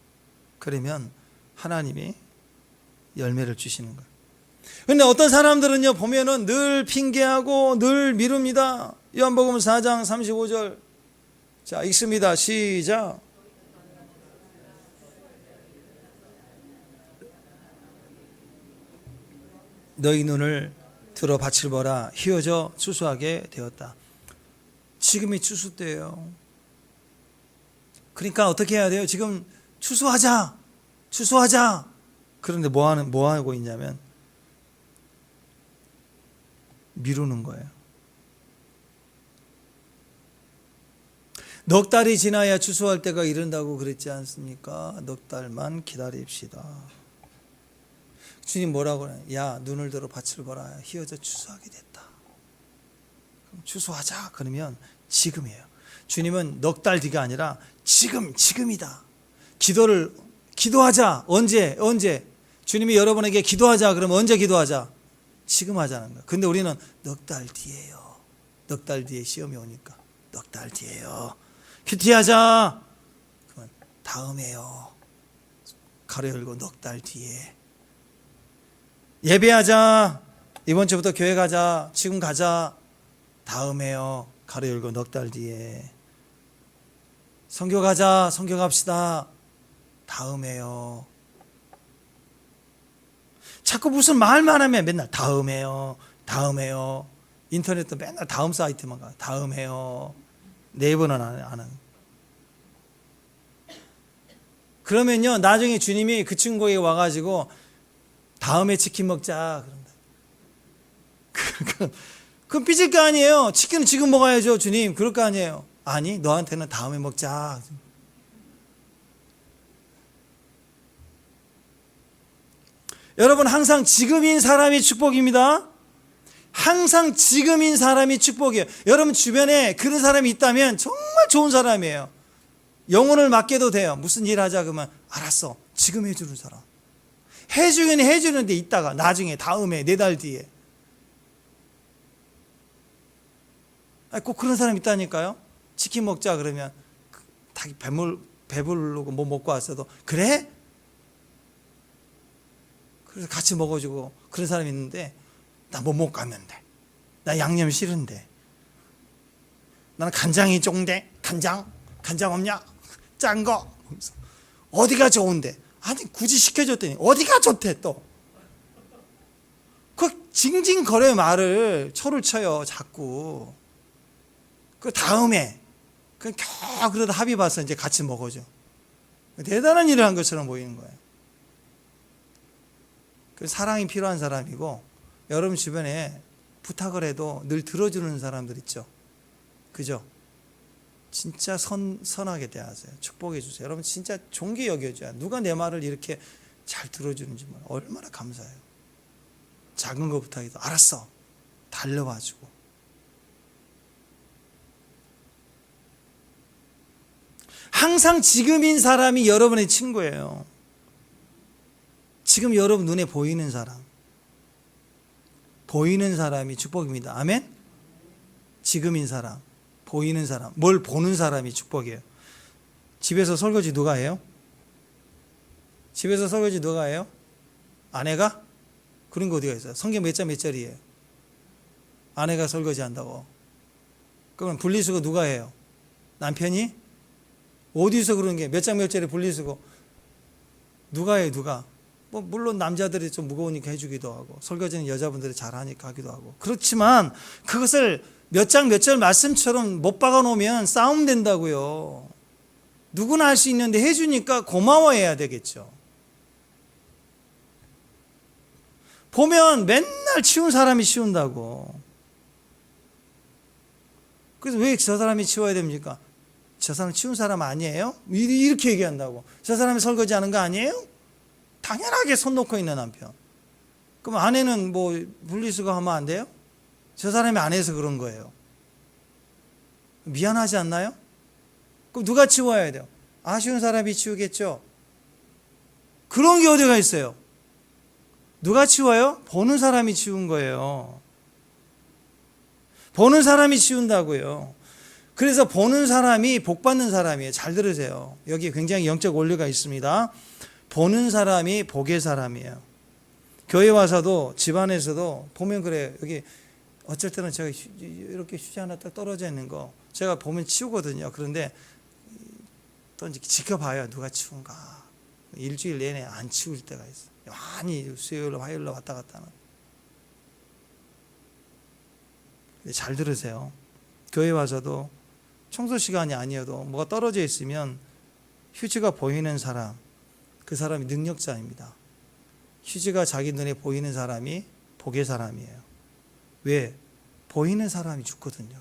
그러면 하나님이 열매를 주시는 거예요. 그런데 어떤 사람들은요 보면은 늘 핑계하고 늘 미룹니다. 요한복음 4장 35절 자 읽습니다. 시작. 너희 눈을 들어 밭을 보라 휘어져 추수하게 되었다. 지금이 추수 때예요. 그러니까 어떻게 해야 돼요? 지금 추수하자. 그런데 뭐 하고 있냐면 미루는 거예요. 넉 달이 지나야 추수할 때가 이른다고 그랬지 않습니까? 넉 달만 기다립시다. 주님 뭐라고 그래요? 야 눈을 들어 밭을 보라 휘어져 추수하게 됐다. 그럼 추수하자. 그러면 지금이에요. 주님은 넉 달 뒤가 아니라 지금이다. 기도하자. 언제? 주님이 여러분에게 기도하자. 그러면 언제 기도하자? 지금 하자는 거예요. 근데 우리는 넉 달 뒤에요. 넉 달 뒤에 시험이 오니까 넉 달 뒤에요. 큐티하자. 그러면 다음에요. 가로 열고 넉 달 뒤에. 예배하자. 이번 주부터 교회 가자. 지금 가자. 다음에요. 가로 열고 넉 달 뒤에. 선교 가자. 선교 갑시다. 다음에요. 자꾸 무슨 말만 하면 맨날 다음에요. 인터넷도 맨날 다음 사이트만 가. 다음에요. 네이버는 안 하는. 그러면요 나중에 주님이 그 친구에게 와가지고 다음에 치킨 먹자 그런다. 그럼 삐질 거 아니에요. 치킨은 지금 먹어야죠. 주님 그럴 거 아니에요. 아니 너한테는 다음에 먹자. 여러분 항상 지금인 사람이 축복입니다. 항상 지금인 사람이 축복이에요. 여러분 주변에 그런 사람이 있다면 정말 좋은 사람이에요. 영혼을 맡겨도 돼요. 무슨 일 하자 그러면 알았어. 지금 해주는 사람. 해주긴 해주는데 있다가 나중에 다음에 4달 뒤에 꼭 그런 사람 있다니까요. 치킨 먹자 그러면 닭이 배부르고 뭐 먹고 왔어도 그래? 그래서 같이 먹어주고 그런 사람이 있는데 나 뭐 먹고 가면 돼. 나 양념 싫은데. 나는 간장이 좋은데. 간장 없냐? 짠 거. 어디가 좋은데? 아니 굳이 시켜줬더니 어디가 좋대 또. 그 징징거려요. 말을 초를 쳐요 자꾸. 그 다음에 그냥 겨우 그러다 합의 봐서 이제 같이 먹어줘. 대단한 일을 한 것처럼 보이는 거예요. 그 사랑이 필요한 사람이고 여러분 주변에 부탁을 해도 늘 들어주는 사람들 있죠. 그죠? 진짜 선하게 대하세요. 축복해 주세요. 여러분 진짜 존귀 여겨줘야 누가 내 말을 이렇게 잘 들어주는지 얼마나 감사해요. 작은 거 부탁해도 알았어. 달려와주고 항상 지금인 사람이 여러분의 친구예요. 지금 여러분 눈에 보이는 사람. 보이는 사람이 축복입니다. 아멘? 지금인 사람, 보이는 사람, 뭘 보는 사람이 축복이에요. 집에서 설거지 누가 해요? 집에서 설거지 누가 해요? 아내가? 그런 거 어디가 있어요? 성경 몇 절이에요? 아내가 설거지 한다고. 그러면 분리수거 누가 해요? 남편이? 어디서 그런 게 몇 절에 분리수거 누가 해요? 누가? 뭐 물론 남자들이 좀 무거우니까 해주기도 하고 설거지는 여자분들이 잘하니까 하기도 하고, 그렇지만 그것을 몇 절 말씀처럼 못 박아 놓으면 싸움 된다고요. 누구나 할 수 있는데 해주니까 고마워해야 되겠죠. 보면 맨날 치운 사람이 치운다고. 그래서 왜 저 사람이 치워야 됩니까? 저 사람 치운 사람 아니에요? 이렇게 얘기한다고. 저 사람이 설거지하는 거 아니에요? 당연하게 손 놓고 있는 남편. 그럼 아내는 뭐 분리수거 하면 안 돼요? 저 사람이 안 해서 그런 거예요. 미안하지 않나요? 그럼 누가 치워야 돼요? 아쉬운 사람이 치우겠죠? 그런 게 어디가 있어요? 누가 치워요? 보는 사람이 치운 거예요. 보는 사람이 치운다고요. 그래서 보는 사람이 복 받는 사람이에요. 잘 들으세요. 여기 굉장히 영적 원리가 있습니다. 보는 사람이 복의 사람이에요. 교회 와서도 집안에서도 보면 그래요. 여기 어쩔 때는 제가 이렇게 휴지 하나 딱 떨어져 있는 거 제가 보면 치우거든요. 그런데 또 이제 지켜봐요. 누가 치운가. 일주일 내내 안 치울 때가 있어요. 많이 수요일로 화요일로 왔다 갔다 하는. 잘 들으세요. 교회 와서도 청소 시간이 아니어도 뭐가 떨어져 있으면 휴지가 보이는 사람, 그 사람이 능력자입니다. 휴지가 자기 눈에 보이는 사람이 복의 사람이에요. 왜? 보이는 사람이 죽거든요.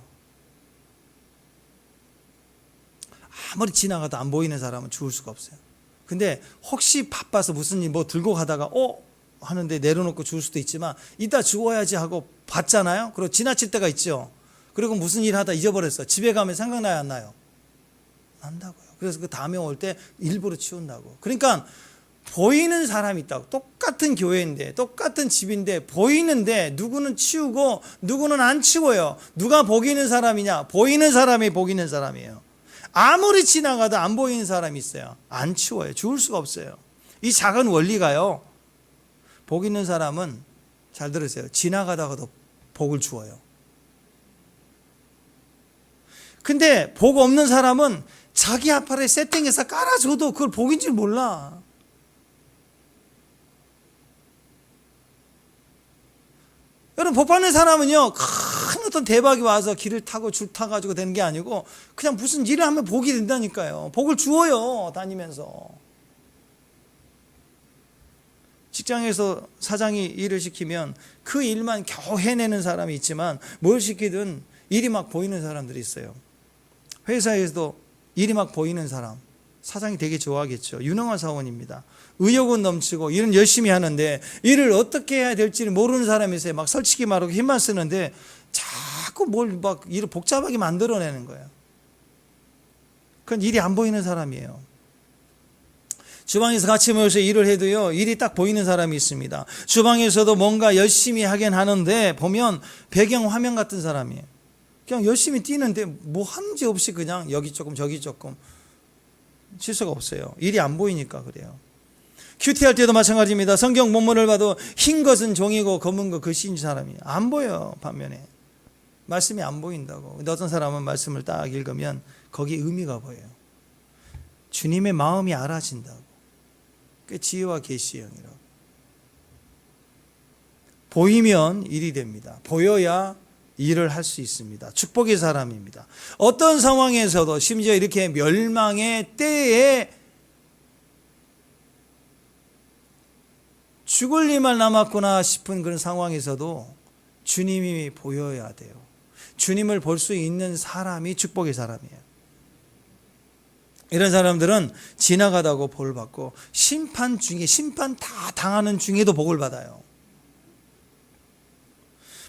아무리 지나가도 안 보이는 사람은 죽을 수가 없어요. 근데 혹시 바빠서 무슨 일 뭐 들고 가다가 하는데 내려놓고 죽을 수도 있지만 이따 죽어야지 하고 봤잖아요. 그리고 지나칠 때가 있죠. 그리고 무슨 일 하다 잊어버렸어. 집에 가면 생각나요, 안 나요? 난다고요. 그래서 그 다음에 올 때 일부러 치운다고. 그러니까 보이는 사람이 있다고. 똑같은 교회인데 똑같은 집인데 보이는데 누구는 치우고 누구는 안 치워요. 누가 복 있는 사람이냐? 보이는 사람이 복 있는 사람이에요. 아무리 지나가도 안 보이는 사람이 있어요. 안 치워요. 죽을 수가 없어요. 이 작은 원리가요. 복 있는 사람은 잘 들으세요. 지나가다가도 복을 주어요. 근데 복 없는 사람은 자기 앞에 세팅해서 깔아줘도 그걸 복인 줄 몰라. 여러분, 복 받는 사람은요, 큰 어떤 대박이 와서 길을 타고 줄 타가지고 되는 게 아니고 그냥 무슨 일을 하면 복이 된다니까요. 복을 주어요, 다니면서. 직장에서 사장이 일을 시키면 그 일만 겨우 해내는 사람이 있지만 뭘 시키든 일이 막 보이는 사람들이 있어요. 회사에서도 일이 막 보이는 사람, 사장이 되게 좋아하겠죠. 유능한 사원입니다. 의욕은 넘치고 일은 열심히 하는데 일을 어떻게 해야 될지를 모르는 사람이 있어요. 막 설치기 말하고 힘만 쓰는데 자꾸 뭘 막 일을 복잡하게 만들어내는 거예요. 그건 일이 안 보이는 사람이에요. 주방에서 같이 모여서 일을 해도요, 일이 딱 보이는 사람이 있습니다. 주방에서도 뭔가 열심히 하긴 하는데 보면 배경 화면 같은 사람이에요. 그냥 열심히 뛰는데 뭐 하는지 없이 그냥 여기 조금 저기 조금 실수가 없어요. 일이 안 보이니까 그래요. 큐티할 때도 마찬가지입니다. 성경 본문을 봐도 흰 것은 종이고 검은 거 글씨인 사람이 안 보여요. 반면에 말씀이 안 보인다고. 근데 어떤 사람은 말씀을 딱 읽으면 거기에 의미가 보여요. 주님의 마음이 알아진다고. 그게 지혜와 계시의 영이라고. 보이면 일이 됩니다. 보여야 일을 할 수 있습니다. 축복의 사람입니다. 어떤 상황에서도 심지어 이렇게 멸망의 때에 죽을 일만 남았구나 싶은 그런 상황에서도 주님이 보여야 돼요. 주님을 볼 수 있는 사람이 축복의 사람이에요. 이런 사람들은 지나가다고 복을 받고 심판 다 당하는 중에도 복을 받아요.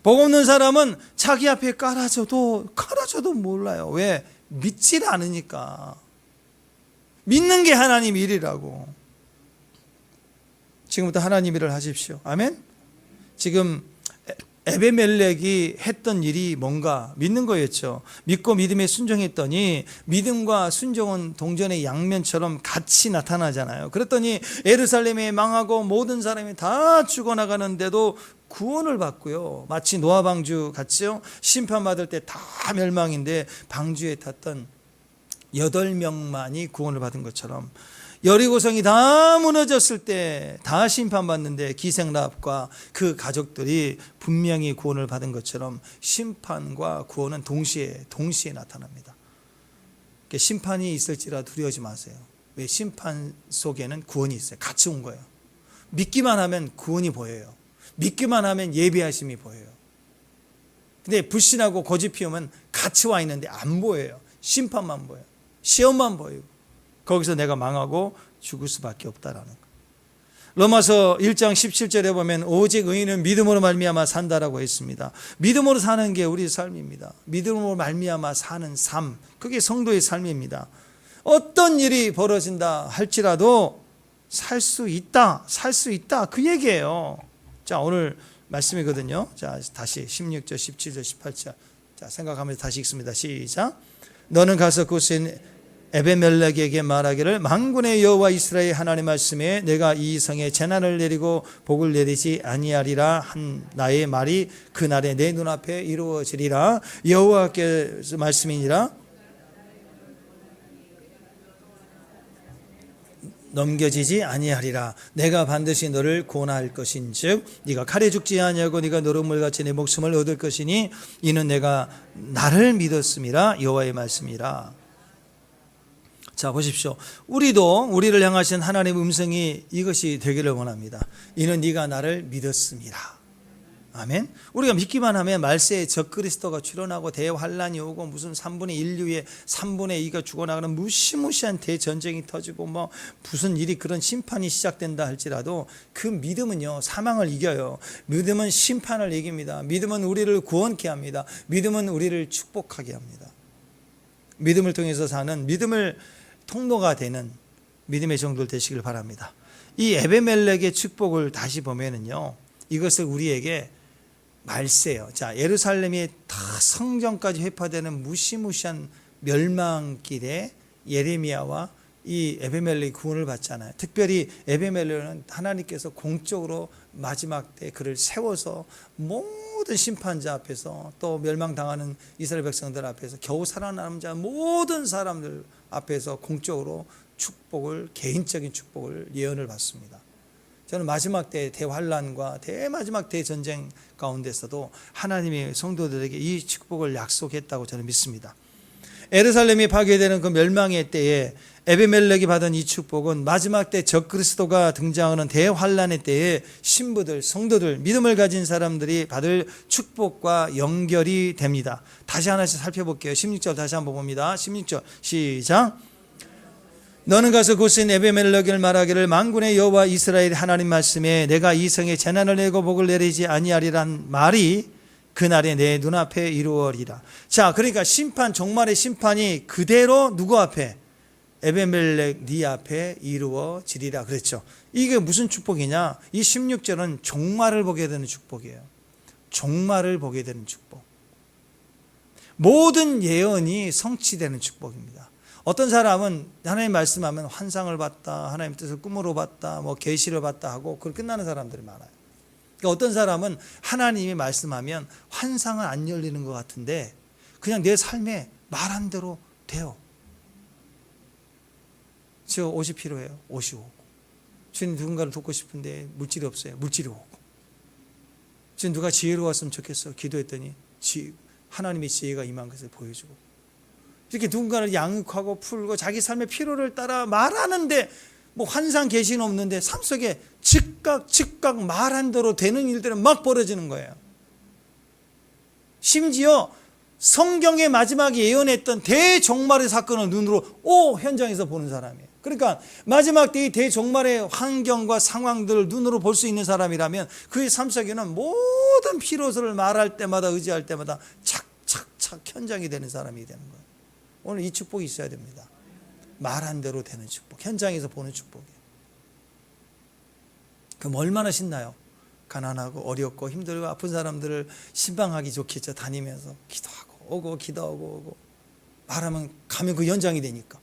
복 없는 사람은 자기 앞에 깔아줘도 몰라요. 왜? 믿질 않으니까. 믿는 게 하나님 일이라고. 지금부터 하나님 일을 하십시오. 아멘. 지금 에베멜렉이 했던 일이 뭔가 믿는 거였죠. 믿고 믿음에 순종했더니 믿음과 순종은 동전의 양면처럼 같이 나타나잖아요. 그랬더니 예루살렘이 망하고 모든 사람이 다 죽어나가는데도 구원을 받고요. 마치 노아 방주 같죠. 심판받을 때 다 멸망인데 방주에 탔던 8명만이 구원을 받은 것처럼 여리고성이 다 무너졌을 때 다 심판받는데 기생랍과 그 가족들이 분명히 구원을 받은 것처럼 심판과 구원은 동시에 나타납니다. 심판이 있을지라 두려워하지 마세요. 왜? 심판 속에는 구원이 있어요. 같이 온 거예요. 믿기만 하면 구원이 보여요. 믿기만 하면 예비하심이 보여요. 근데 불신하고 고집 피우면 같이 와 있는데 안 보여요. 심판만 보여요. 시험만 보이고 거기서 내가 망하고 죽을 수밖에 없다라는 거. 로마서 1장 17절에 보면 오직 의인은 믿음으로 말미암아 산다라고 했습니다. 믿음으로 사는 게 우리의 삶입니다. 믿음으로 말미암아 사는 삶, 그게 성도의 삶입니다. 어떤 일이 벌어진다 할지라도 살 수 있다 그 얘기예요. 자, 오늘 말씀이거든요. 자, 다시 16절 17절 18절 자, 생각하면서 다시 읽습니다. 시작. 너는 가서 그곳에 에베멜렉에게 말하기를 만군의 여호와 이스라엘 하나님 말씀에 내가 이 성에 재난을 내리고 복을 내리지 아니하리라 한 나의 말이 그날에 내 눈앞에 이루어지리라. 여호와께서 말씀이니라. 넘겨지지 아니하리라. 내가 반드시 너를 구원할 것인즉 네가 칼에 죽지 아니하고 네가 노름물같이 내 목숨을 얻을 것이니 이는 내가 나를 믿었음이라. 여호와의 말씀이라. 자, 보십시오. 우리도 우리를 향하신 하나님의 음성이 이것이 되기를 원합니다. 이는 네가 나를 믿었음이라. 아멘. 우리가 믿기만 하면 말세에 적그리스도가 출현하고 대환란이 오고 무슨 3분의 인류의 3분의 2가 죽어나가는 무시무시한 대전쟁이 터지고 뭐 무슨 일이 그런 심판이 시작된다 할지라도 그 믿음은요 사망을 이겨요. 믿음은 심판을 이깁니다. 믿음은 우리를 구원케 합니다. 믿음은 우리를 축복하게 합니다. 믿음을 통해서 사는 믿음을 통로가 되는 믿음의 정도를 되시길 바랍니다. 이 에베멜렉의 축복을 다시 보면은요 이것을 우리에게 말세요. 자, 예루살렘이 다 성전까지 회파되는 무시무시한 멸망길에 예레미야와 이 에베멜렉이 구원을 받잖아요. 특별히 에베멜렉은 하나님께서 공적으로 마지막 때 그를 세워서 모든 심판자 앞에서 또 멸망당하는 이스라엘 백성들 앞에서 겨우 살아남은 자 모든 사람들 앞에서 공적으로 축복을, 개인적인 축복을 예언을 받습니다. 저는 마지막 때 대환란과 대마지막 대전쟁 가운데서도 하나님이 성도들에게 이 축복을 약속했다고 저는 믿습니다. 예루살렘이 파괴되는 그 멸망의 때에 에베멜렉이 받은 이 축복은 마지막 때 적그리스도가 등장하는 대환란의 때에 신부들, 성도들, 믿음을 가진 사람들이 받을 축복과 연결이 됩니다. 다시 하나씩 살펴볼게요. 16절 다시 한번 봅니다. 16절 시작. 너는 가서 그곳에 에베멜렉을 말하기를 만군의 여호와 이스라엘 하나님 말씀에 내가 이 성에 재난을 내고 복을 내리지 아니하리란 말이 그날에 내 눈앞에 이루어리라. 자, 그러니까 심판, 종말의 심판이 그대로 누구 앞에? 에베멜렉 네 앞에 이루어지리라 그랬죠. 이게 무슨 축복이냐? 이 16절은 종말을 보게 되는 축복이에요. 종말을 보게 되는 축복. 모든 예언이 성취되는 축복입니다. 어떤 사람은 하나님 말씀하면 환상을 봤다, 하나님 뜻을 꿈으로 봤다, 뭐 계시를 봤다 하고 그걸 끝나는 사람들이 많아요. 그러니까 어떤 사람은 하나님이 말씀하면 환상은 안 열리는 것 같은데 그냥 내 삶에 말한 대로 돼요. 저 옷이 필요해요. 옷이 오고. 주님 누군가를 돕고 싶은데 물질이 없어요. 물질이 오고. 주님 누가 지혜로웠으면 좋겠어. 기도했더니 하나님의 지혜가 임한 것을 보여주고. 이렇게 누군가를 양육하고 풀고 자기 삶의 필요를 따라 말하는데 뭐 환상 계시는 없는데 삶 속에 즉각 말한 대로 되는 일들은 막 벌어지는 거예요. 심지어 성경의 마지막에 예언했던 대종말의 사건을 눈으로 현장에서 보는 사람이에요. 그러니까 마지막 때의 대종말의 환경과 상황들을 눈으로 볼 수 있는 사람이라면 그의 삶 속에는 모든 필요서를 말할 때마다 의지할 때마다 착착착 현장이 되는 사람이 되는 거예요. 오늘 이 축복이 있어야 됩니다. 말한 대로 되는 축복, 현장에서 보는 축복이에요. 그럼 얼마나 신나요? 가난하고 어렵고 힘들고 아픈 사람들을 신방하기 좋겠죠. 다니면서 기도하고 오고 기도하고 오고 말하면 가면 그 연장이 되니까.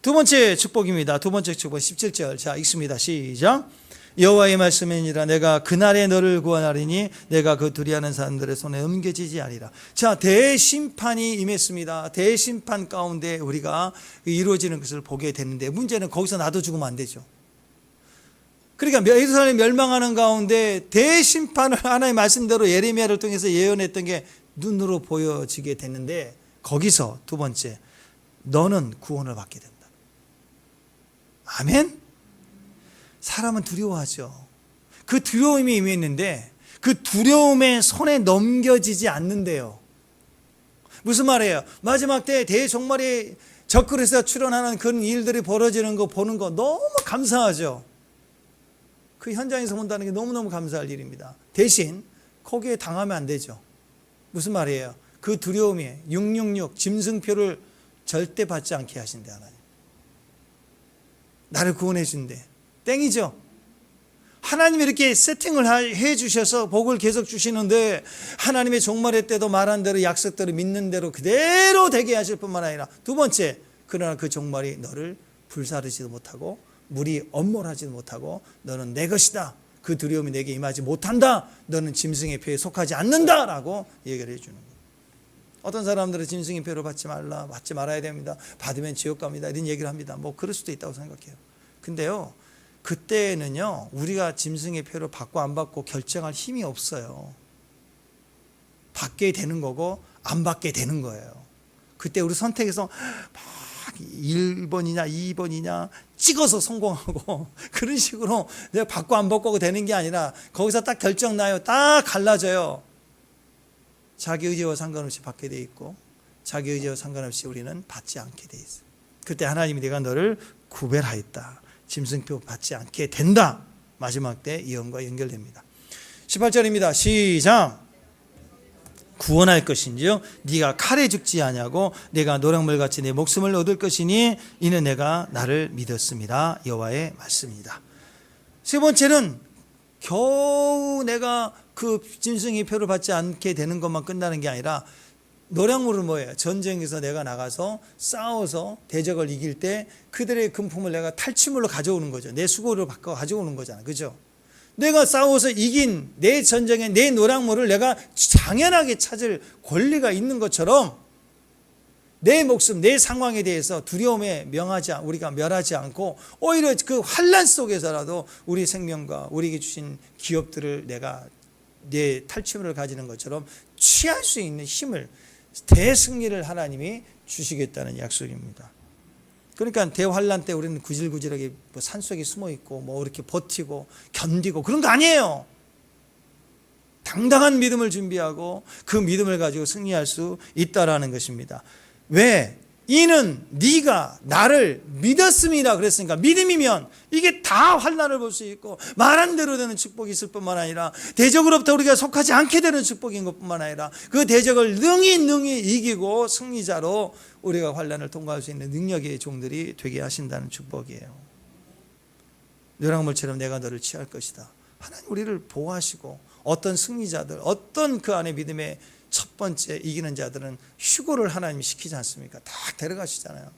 두 번째 축복입니다. 두 번째 축복 17절. 자, 읽습니다. 시작. 여호와의 말씀이니라. 내가 그날에 너를 구원하리니 내가 그 두려워하는 사람들의 손에 옮겨지지 아니라. 자, 대심판이 임했습니다. 대심판 가운데 우리가 이루어지는 것을 보게 됐는데, 문제는 거기서 놔둬주면 안 되죠. 그러니까 예루살렘이 멸망하는 가운데 대심판을 하나님의 말씀대로 예레미야를 통해서 예언했던 게 눈으로 보여지게 됐는데, 거기서 두 번째, 너는 구원을 받게 된다. 아멘? 사람은 두려워하죠. 그 두려움이 임했는데 그 두려움의 손에 넘겨지지 않는데요. 무슨 말이에요? 마지막 때 대종말이 적그리스도가 출현하는 그런 일들이 벌어지는 거 보는 거 너무 감사하죠. 그 현장에서 본다는 게 너무너무 감사할 일입니다. 대신 거기에 당하면 안 되죠. 무슨 말이에요? 그 두려움이 666 짐승표를 절대 받지 않게 하신대. 하나님 나를 구원해 준대. 땡이죠. 하나님이 이렇게 세팅을 해 주셔서 복을 계속 주시는데, 하나님의 종말의 때도 말한 대로 약속대로 믿는 대로 그대로 되게 하실 뿐만 아니라, 두 번째, 그러나 그 종말이 너를 불사르지도 못하고 물이 엄몰하지도 못하고 너는 내 것이다. 그 두려움이 내게 임하지 못한다. 너는 짐승의 표에 속하지 않는다라고 얘기를 해 주는 거예요. 어떤 사람들은 짐승의 표를 받지 말아야 됩니다. 받으면 지옥 갑니다. 이런 얘기를 합니다. 뭐 그럴 수도 있다고 생각해요. 근데요, 그때는요, 우리가 짐승의 표를 받고 안 받고 결정할 힘이 없어요. 받게 되는 거고 안 받게 되는 거예요. 그때 우리 선택해서 막 1번이냐 2번이냐 찍어서 성공하고 그런 식으로 내가 받고 안 받고 되는 게 아니라, 거기서 딱 결정 나요. 딱 갈라져요. 자기 의지와 상관없이 받게 돼 있고, 자기 의지와 상관없이 우리는 받지 않게 돼 있어요. 그때 하나님이 내가 너를 구별하였다. 짐승표 받지 않게 된다. 마지막 때 예언과 연결됩니다. 18절입니다. 시작. 구원할 것인지요 네가 칼에 죽지 아니하고 내가 노량물같이 내 목숨을 얻을 것이니 이는 내가 나를 믿었습니다. 여호와의 말씀입니다. 세 번째는 겨우 내가 그 짐승의 표를 받지 않게 되는 것만 끝나는 게 아니라, 노량물은 뭐예요? 전쟁에서 내가 나가서 싸워서 대적을 이길 때 그들의 금품을 내가 탈취물로 가져오는 거죠. 내 수고를 바꿔 가져오는 거잖아. 그죠? 내가 싸워서 이긴 내 전쟁의 내 노량물을 내가 당연하게 찾을 권리가 있는 것처럼, 내 목숨, 내 상황에 대해서 두려움에 우리가 멸하지 않고, 오히려 그 환난 속에서라도 우리 생명과 우리에게 주신 기업들을 내가 내 탈취물을 가지는 것처럼 취할 수 있는 힘을, 대승리를 하나님이 주시겠다는 약속입니다. 그러니까 대환난 때 우리는 구질구질하게 뭐 산속에 숨어 있고 뭐 이렇게 버티고 견디고 그런 거 아니에요. 당당한 믿음을 준비하고 그 믿음을 가지고 승리할 수 있다라는 것입니다. 왜? 이는 네가 나를 믿었음이라 그랬으니까, 믿음이면 이게 다 환난을 볼 수 있고 말한 대로 되는 축복이 있을 뿐만 아니라, 대적으로부터 우리가 속하지 않게 되는 축복인 것뿐만 아니라, 그 대적을 능히 이기고 승리자로 우리가 환난을 통과할 수 있는 능력의 종들이 되게 하신다는 축복이에요. 노량물처럼 내가 너를 취할 것이다. 하나님 우리를 보호하시고, 어떤 승리자들, 어떤 그 안에 믿음의 첫 번째 이기는 자들은 휴고를 하나님이 시키지 않습니까? 다 데려가시잖아요.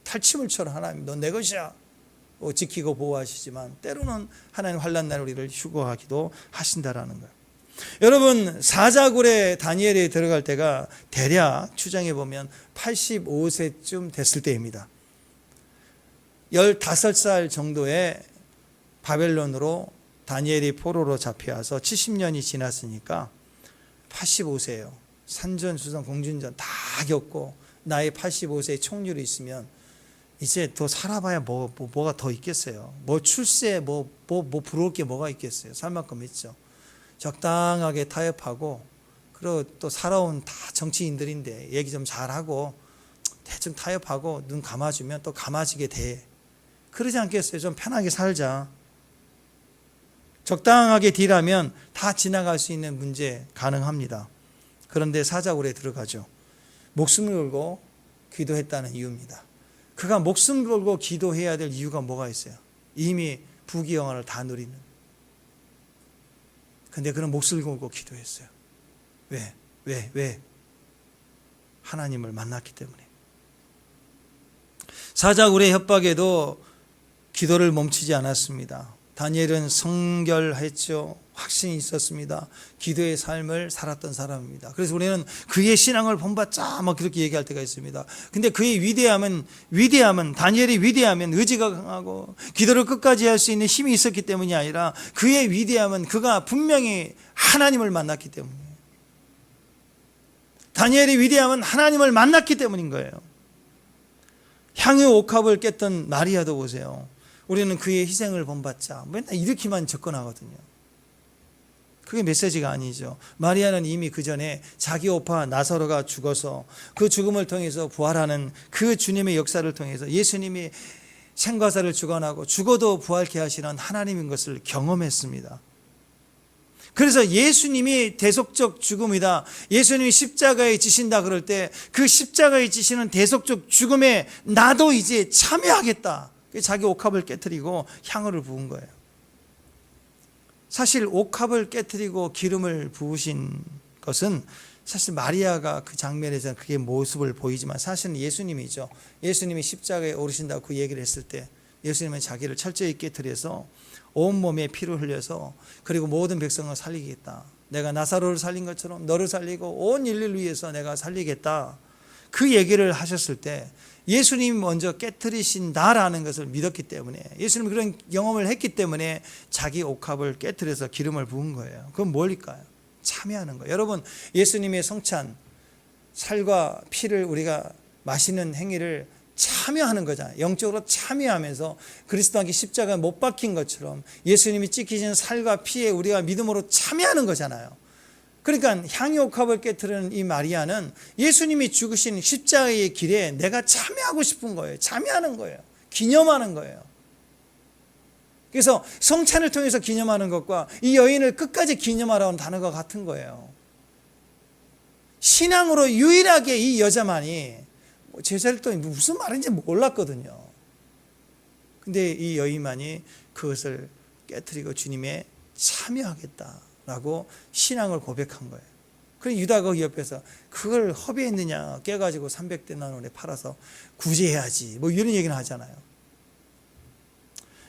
탈취물처럼 하나님 넌 내 것이야 지키고 보호하시지만, 때로는 하나님 환난 날 우리를 휴고하기도 하신다라는 거예요. 여러분, 사자굴에 다니엘이 들어갈 때가 대략 추정해 보면 85세쯤 됐을 때입니다. 15살 정도의 바벨론으로 다니엘이 포로로 잡혀와서 70년이 지났으니까 85세예요. 산전수전 공준전 다 겪고 나이 85세의 총률이 있으면 이제 더 살아봐야 뭐가 더 있겠어요. 뭐 출세 뭐 부러울 게 뭐가 있겠어요. 살 만큼 있죠. 적당하게 타협하고, 그리고 또 살아온 다 정치인들인데 얘기 좀 잘하고 대충 타협하고 눈 감아주면 또 감아지게 돼. 그러지 않겠어요? 좀 편하게 살자. 적당하게 딜하면 다 지나갈 수 있는 문제 가능합니다. 그런데 사자굴에 들어가죠. 목숨을 걸고 기도했다는 이유입니다. 그가 목숨 걸고 기도해야 될 이유가 뭐가 있어요? 이미 부귀영화를 다 누리는. 근데 그는 목숨을 걸고 기도했어요. 왜? 하나님을 만났기 때문에. 사자굴의 협박에도 기도를 멈추지 않았습니다. 다니엘은 성결했죠. 확신이 있었습니다. 기도의 삶을 살았던 사람입니다. 그래서 우리는 그의 신앙을 본받자 막 그렇게 얘기할 때가 있습니다. 근데 그의 위대함은 다니엘의 위대함은 의지가 강하고 기도를 끝까지 할 수 있는 힘이 있었기 때문이 아니라 그의 위대함은 그가 분명히 하나님을 만났기 때문이에요. 다니엘의 위대함은 하나님을 만났기 때문인 거예요. 향유 옥합을 깼던 마리아도 보세요. 우리는 그의 희생을 본받자 맨날 이렇게만 접근하거든요. 그게 메시지가 아니죠. 마리아는 이미 그 전에 자기 오빠 나사로가 죽어서 그 죽음을 통해서 부활하는 그 주님의 역사를 통해서 예수님이 생과사를 주관하고 죽어도 부활케 하시는 하나님인 것을 경험했습니다. 그래서 예수님이 대속적 죽음이다, 예수님이 십자가에 지신다 그럴 때 그 십자가에 지시는 대속적 죽음에 나도 이제 참여하겠다. 자기 옥합을 깨뜨리고 향유를 부은 거예요. 사실 옥합을 깨뜨리고 기름을 부으신 것은 사실 마리아가 그 장면에서 그게 모습을 보이지만 사실은 예수님이죠. 예수님이 십자가에 오르신다고 그 얘기를 했을 때 예수님은 자기를 철저히 깨뜨려서 온몸에 피를 흘려서 그리고 모든 백성을 살리겠다. 내가 나사로를 살린 것처럼 너를 살리고 온 인류를 위해서 내가 살리겠다. 그 얘기를 하셨을 때 예수님이 먼저 깨뜨리신다라는 것을 믿었기 때문에, 예수님이 그런 경험을 했기 때문에 자기 옥합을 깨뜨려서 기름을 부은 거예요. 그건 뭘까요? 참여하는 거예요. 여러분, 예수님의 성찬, 살과 피를 우리가 마시는 행위를 참여하는 거잖아요. 영적으로 참여하면서 그리스도께 십자가에 못 박힌 것처럼 예수님이 찍히신 살과 피에 우리가 믿음으로 참여하는 거잖아요. 그러니까 향유옥합을 깨뜨리는 이 마리아는 예수님이 죽으신 십자가의 길에 내가 참여하고 싶은 거예요. 참여하는 거예요. 기념하는 거예요. 그래서 성찬을 통해서 기념하는 것과 이 여인을 끝까지 기념하라는 단어가 같은 거예요. 신앙으로 유일하게 이 여자만이 제자를 또 무슨 말인지 몰랐거든요. 근데 이 여인만이 그것을 깨뜨리고 주님의 참여하겠다라고 신앙을 고백한 거예요. 그래서 유다가 거기 옆에서 그걸 허비했느냐, 깨가지고 300데나리온에 팔아서 구제해야지 뭐 이런 얘기는 하잖아요.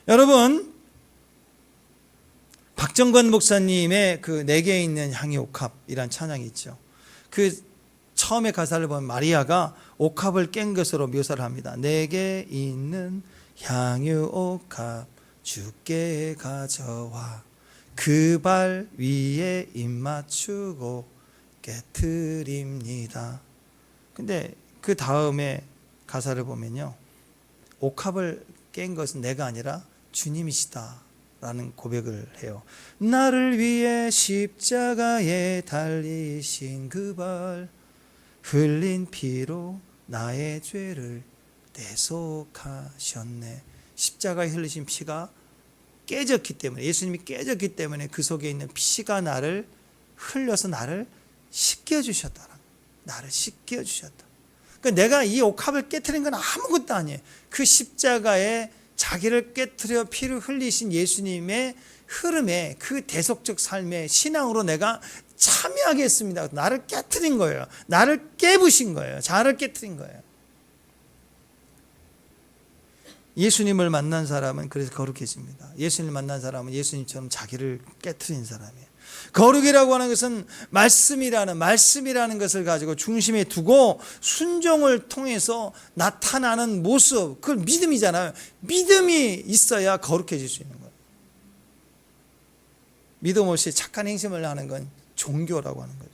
여러분, 박정권 목사님의 그 내게 있는 향유옥합이란 찬양이 있죠. 그 처음에 가사를 보면 마리아가 옥합을 깬 것으로 묘사를 합니다. 내게 있는 향유옥합 주께 가져와 그 발 위에 입 맞추고 깨트립니다. 근데 그 다음에 가사를 보면요, 옥합을 깬 것은 내가 아니라 주님이시다 라는 고백을 해요. 나를 위해 십자가에 달리신 그 발 흘린 피로 나의 죄를 대속하셨네. 십자가에 흘리신 피가 깨졌기 때문에, 예수님이 깨졌기 때문에 그 속에 있는 피가 나를 흘려서 나를 씻겨주셨다. 나를 씻겨주셨다. 그러니까 내가 이 옥합을 깨트린 건 아무것도 아니에요. 그 십자가에 자기를 깨트려 피를 흘리신 예수님의 흐름에, 그 대속적 삶의 신앙으로 내가 참여하겠습니다. 나를 깨트린 거예요. 나를 깨부신 거예요. 자를 깨트린 거예요. 예수님을 만난 사람은 그래서 거룩해집니다. 예수님을 만난 사람은 예수님처럼 자기를 깨트린 사람이에요. 거룩이라고 하는 것은 말씀이라는 것을 가지고 중심에 두고 순종을 통해서 나타나는 모습, 그걸 믿음이잖아요. 믿음이 있어야 거룩해질 수 있는 거예요. 믿음 없이 착한 행심을 하는 건 종교라고 하는 거죠.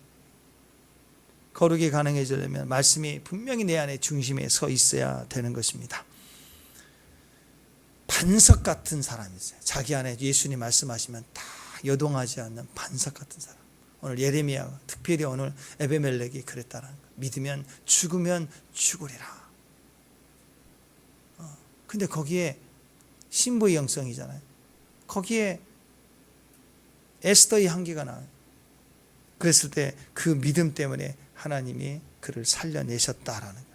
거룩이 가능해지려면 말씀이 분명히 내 안에 중심에 서 있어야 되는 것입니다. 반석 같은 사람이 있어요. 자기 안에 예수님 말씀하시면 다 여동하지 않는 반석 같은 사람. 오늘 예레미야가, 특별히 오늘 에베멜렉이 그랬다는 거예요. 믿으면 죽으면 죽으리라. 근데 거기에 신부의 영성이잖아요. 거기에 에스더의 향기가 나요. 그랬을 때 그 믿음 때문에 하나님이 그를 살려내셨다라는 거예요.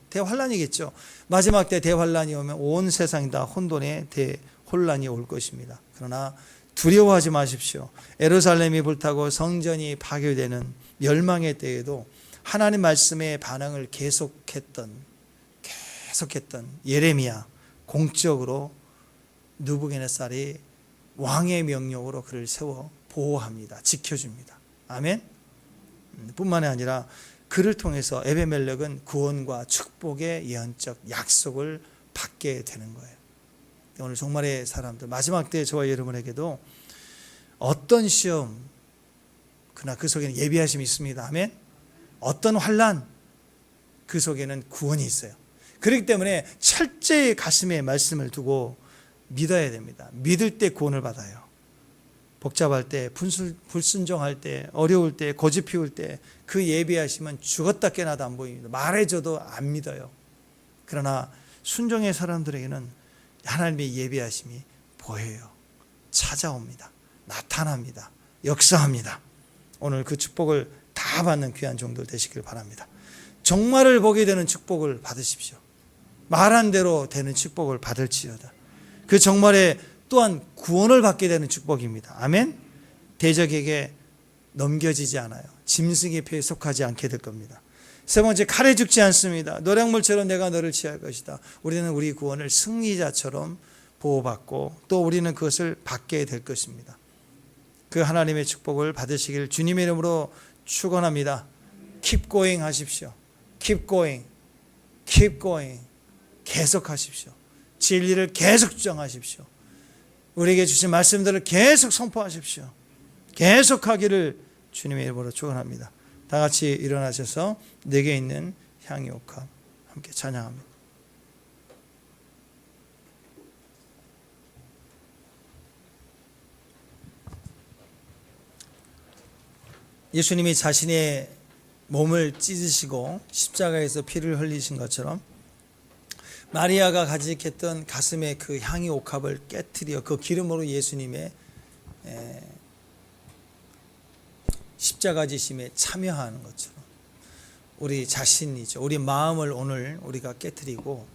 대환란이겠죠. 마지막 때 대환란이 오면 온 세상이 다 혼돈의 대혼란이 올 것입니다. 그러나 두려워하지 마십시오. 예루살렘이 불타고 성전이 파괴되는 멸망의 때에도 하나님 말씀의 반응을 계속했던 예레미야, 공적으로 느부갓네살이 왕의 명령으로 그를 세워 보호합니다. 지켜줍니다. 아멘. 뿐만 아니라 그를 통해서 에베멜렉은 구원과 축복의 예언적 약속을 받게 되는 거예요. 오늘 종말의 사람들, 마지막 때 저와 여러분에게도 어떤 시험, 그러나 그 속에는 예비하심이 있습니다. 아멘. 어떤 환난, 그 속에는 구원이 있어요. 그렇기 때문에 철저히 가슴에 말씀을 두고 믿어야 됩니다. 믿을 때 구원을 받아요. 복잡할 때, 불순종할 때, 어려울 때, 고집 피울 때 그 예비하심은 죽었다 깨나도 안 보입니다. 말해줘도 안 믿어요. 그러나 순종의 사람들에게는 하나님의 예비하심이 보여요. 찾아옵니다. 나타납니다. 역사합니다. 오늘 그 축복을 다 받는 귀한 종들 되시길 바랍니다. 종말을 보게 되는 축복을 받으십시오. 말한 대로 되는 축복을 받을지어다. 그 종말에 또한 구원을 받게 되는 축복입니다. 아멘. 대적에게 넘겨지지 않아요. 짐승의 패에 속하지 않게 될 겁니다. 세 번째, 칼에 죽지 않습니다. 노략물처럼 내가 너를 취할 것이다. 우리는 우리 구원을 승리자처럼 보호받고 또 우리는 그것을 받게 될 것입니다. 그 하나님의 축복을 받으시길 주님의 이름으로 축원합니다. Keep going 하십시오. Keep going. Keep going. 계속하십시오. 진리를 계속 주장하십시오. 우리에게 주신 말씀들을 계속 선포하십시오. 계속하기를 주님의 이름으로 축원합니다. 다 같이 일어나셔서 내게 있는 향유 옥합 함께 찬양합니다. 예수님이 자신의 몸을 찢으시고 십자가에서 피를 흘리신 것처럼 마리아가 가지켰던 가슴의 그 향유 옥합을 깨트려 그 기름으로 예수님의 십자가 지심에 참여하는 것처럼 우리 자신이죠. 우리 마음을 오늘 우리가 깨트리고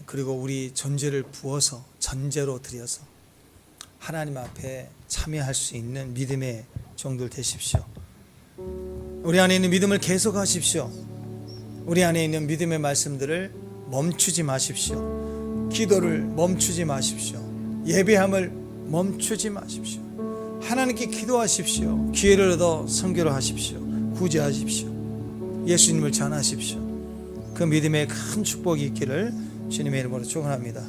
그리고 우리 존재를 부어서 전제로 드려서 하나님 앞에 참여할 수 있는 믿음의 종들 되십시오. 우리 안에 있는 믿음을 계속하십시오. 우리 안에 있는 믿음의 말씀들을 멈추지 마십시오. 기도를 멈추지 마십시오. 예배함을 멈추지 마십시오. 하나님께 기도하십시오. 기회를 얻어 선교를 하십시오. 구제하십시오. 예수님을 전하십시오. 그 믿음의 큰 축복이 있기를 주님의 이름으로 축원합니다.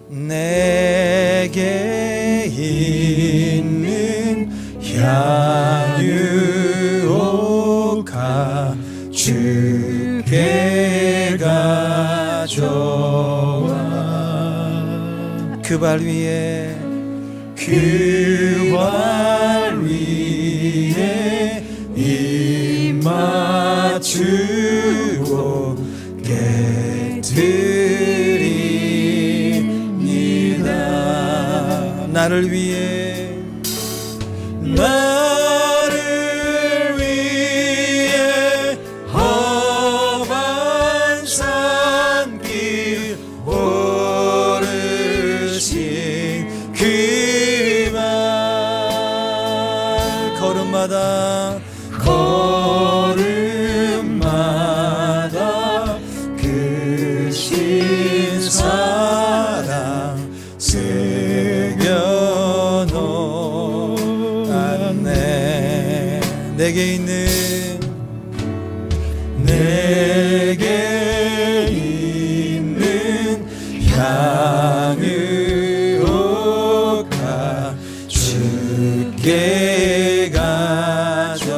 내게 있는 향유 옥합 주께 가져와 그 발 위에 입 맞추고 깨트립니다. 나를 위해 험한 산길 오르신 그 말 걸음마다 그 신사랑 새겨놓았네. 내게 있는 향유 옥합 주께 가져와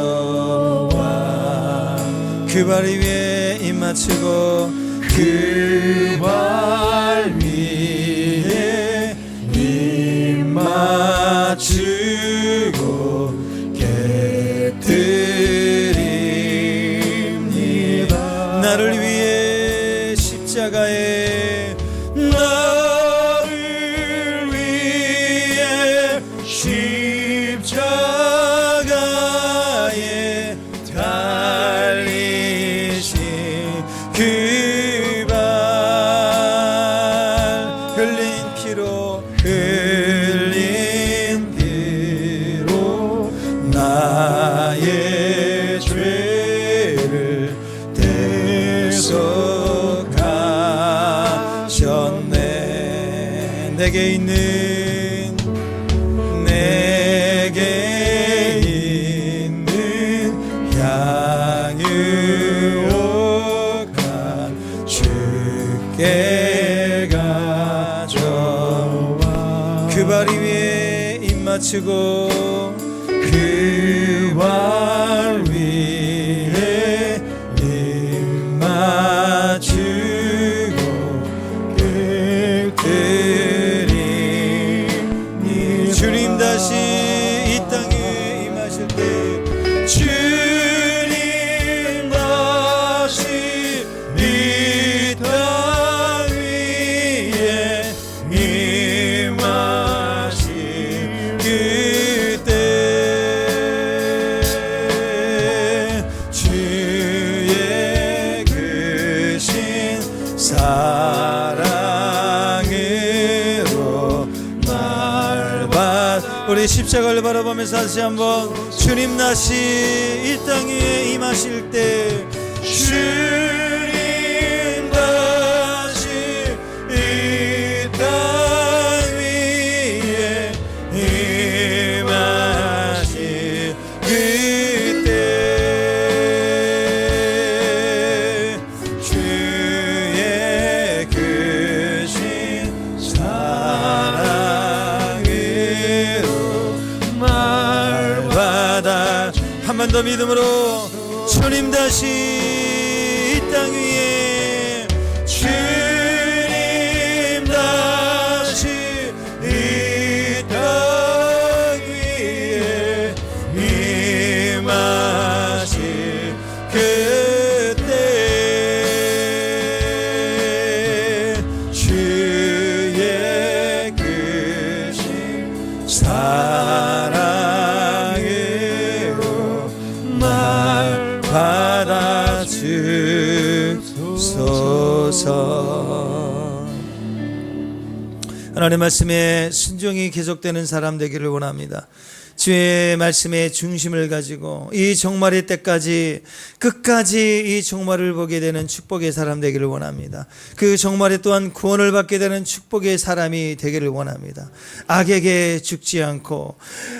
그 발 위에 입 맞추고 그 발 위에 입 맞추고 깨트립니다. 나를 위해 십자가에 나를 위해 십자가에 달리신 나의 죄를 대속하셨네. 내게 있는 향유혹한 주께 가져와 그 발 위에 입 맞추고 그 발 위에 입 맞추고 객들이니 주님 다시 이 땅에 임하실 때 주님 다시 이 땅 위에 임하실 그때 주의 크신 사랑으로 날받 우리 십자가를 바라보면서 다시 한번 주님 다시 이 땅 위에 임하실 때 주님 다시 이 땅 위에 임하실 그때 주의 크신 사랑으로 말받아 한 번 더 믿음으로 주님 다시 이 땅 위에 주님 다시 이 땅 위에 임하실 그때 주의 크신 사랑으로 말 받아주소서. 하나님의 말씀에 순종이 계속되는 사람 되기를 원합니다. 주의 말씀의 중심을 가지고 이 종말의 때까지 끝까지 이 종말을 보게 되는 축복의 사람 되기를 원합니다. 그 종말에 또한 구원을 받게 되는 축복의 사람이 되기를 원합니다. 악에게 죽지 않고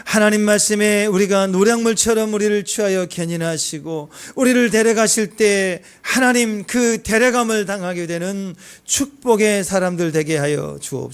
하나님 말씀에 우리가 노량물처럼 우리를 취하여 견인하시고 우리를 데려가실 때 하나님 그 데려감을 당하게 되는 축복의 사람들 되게 하여 주옵소서.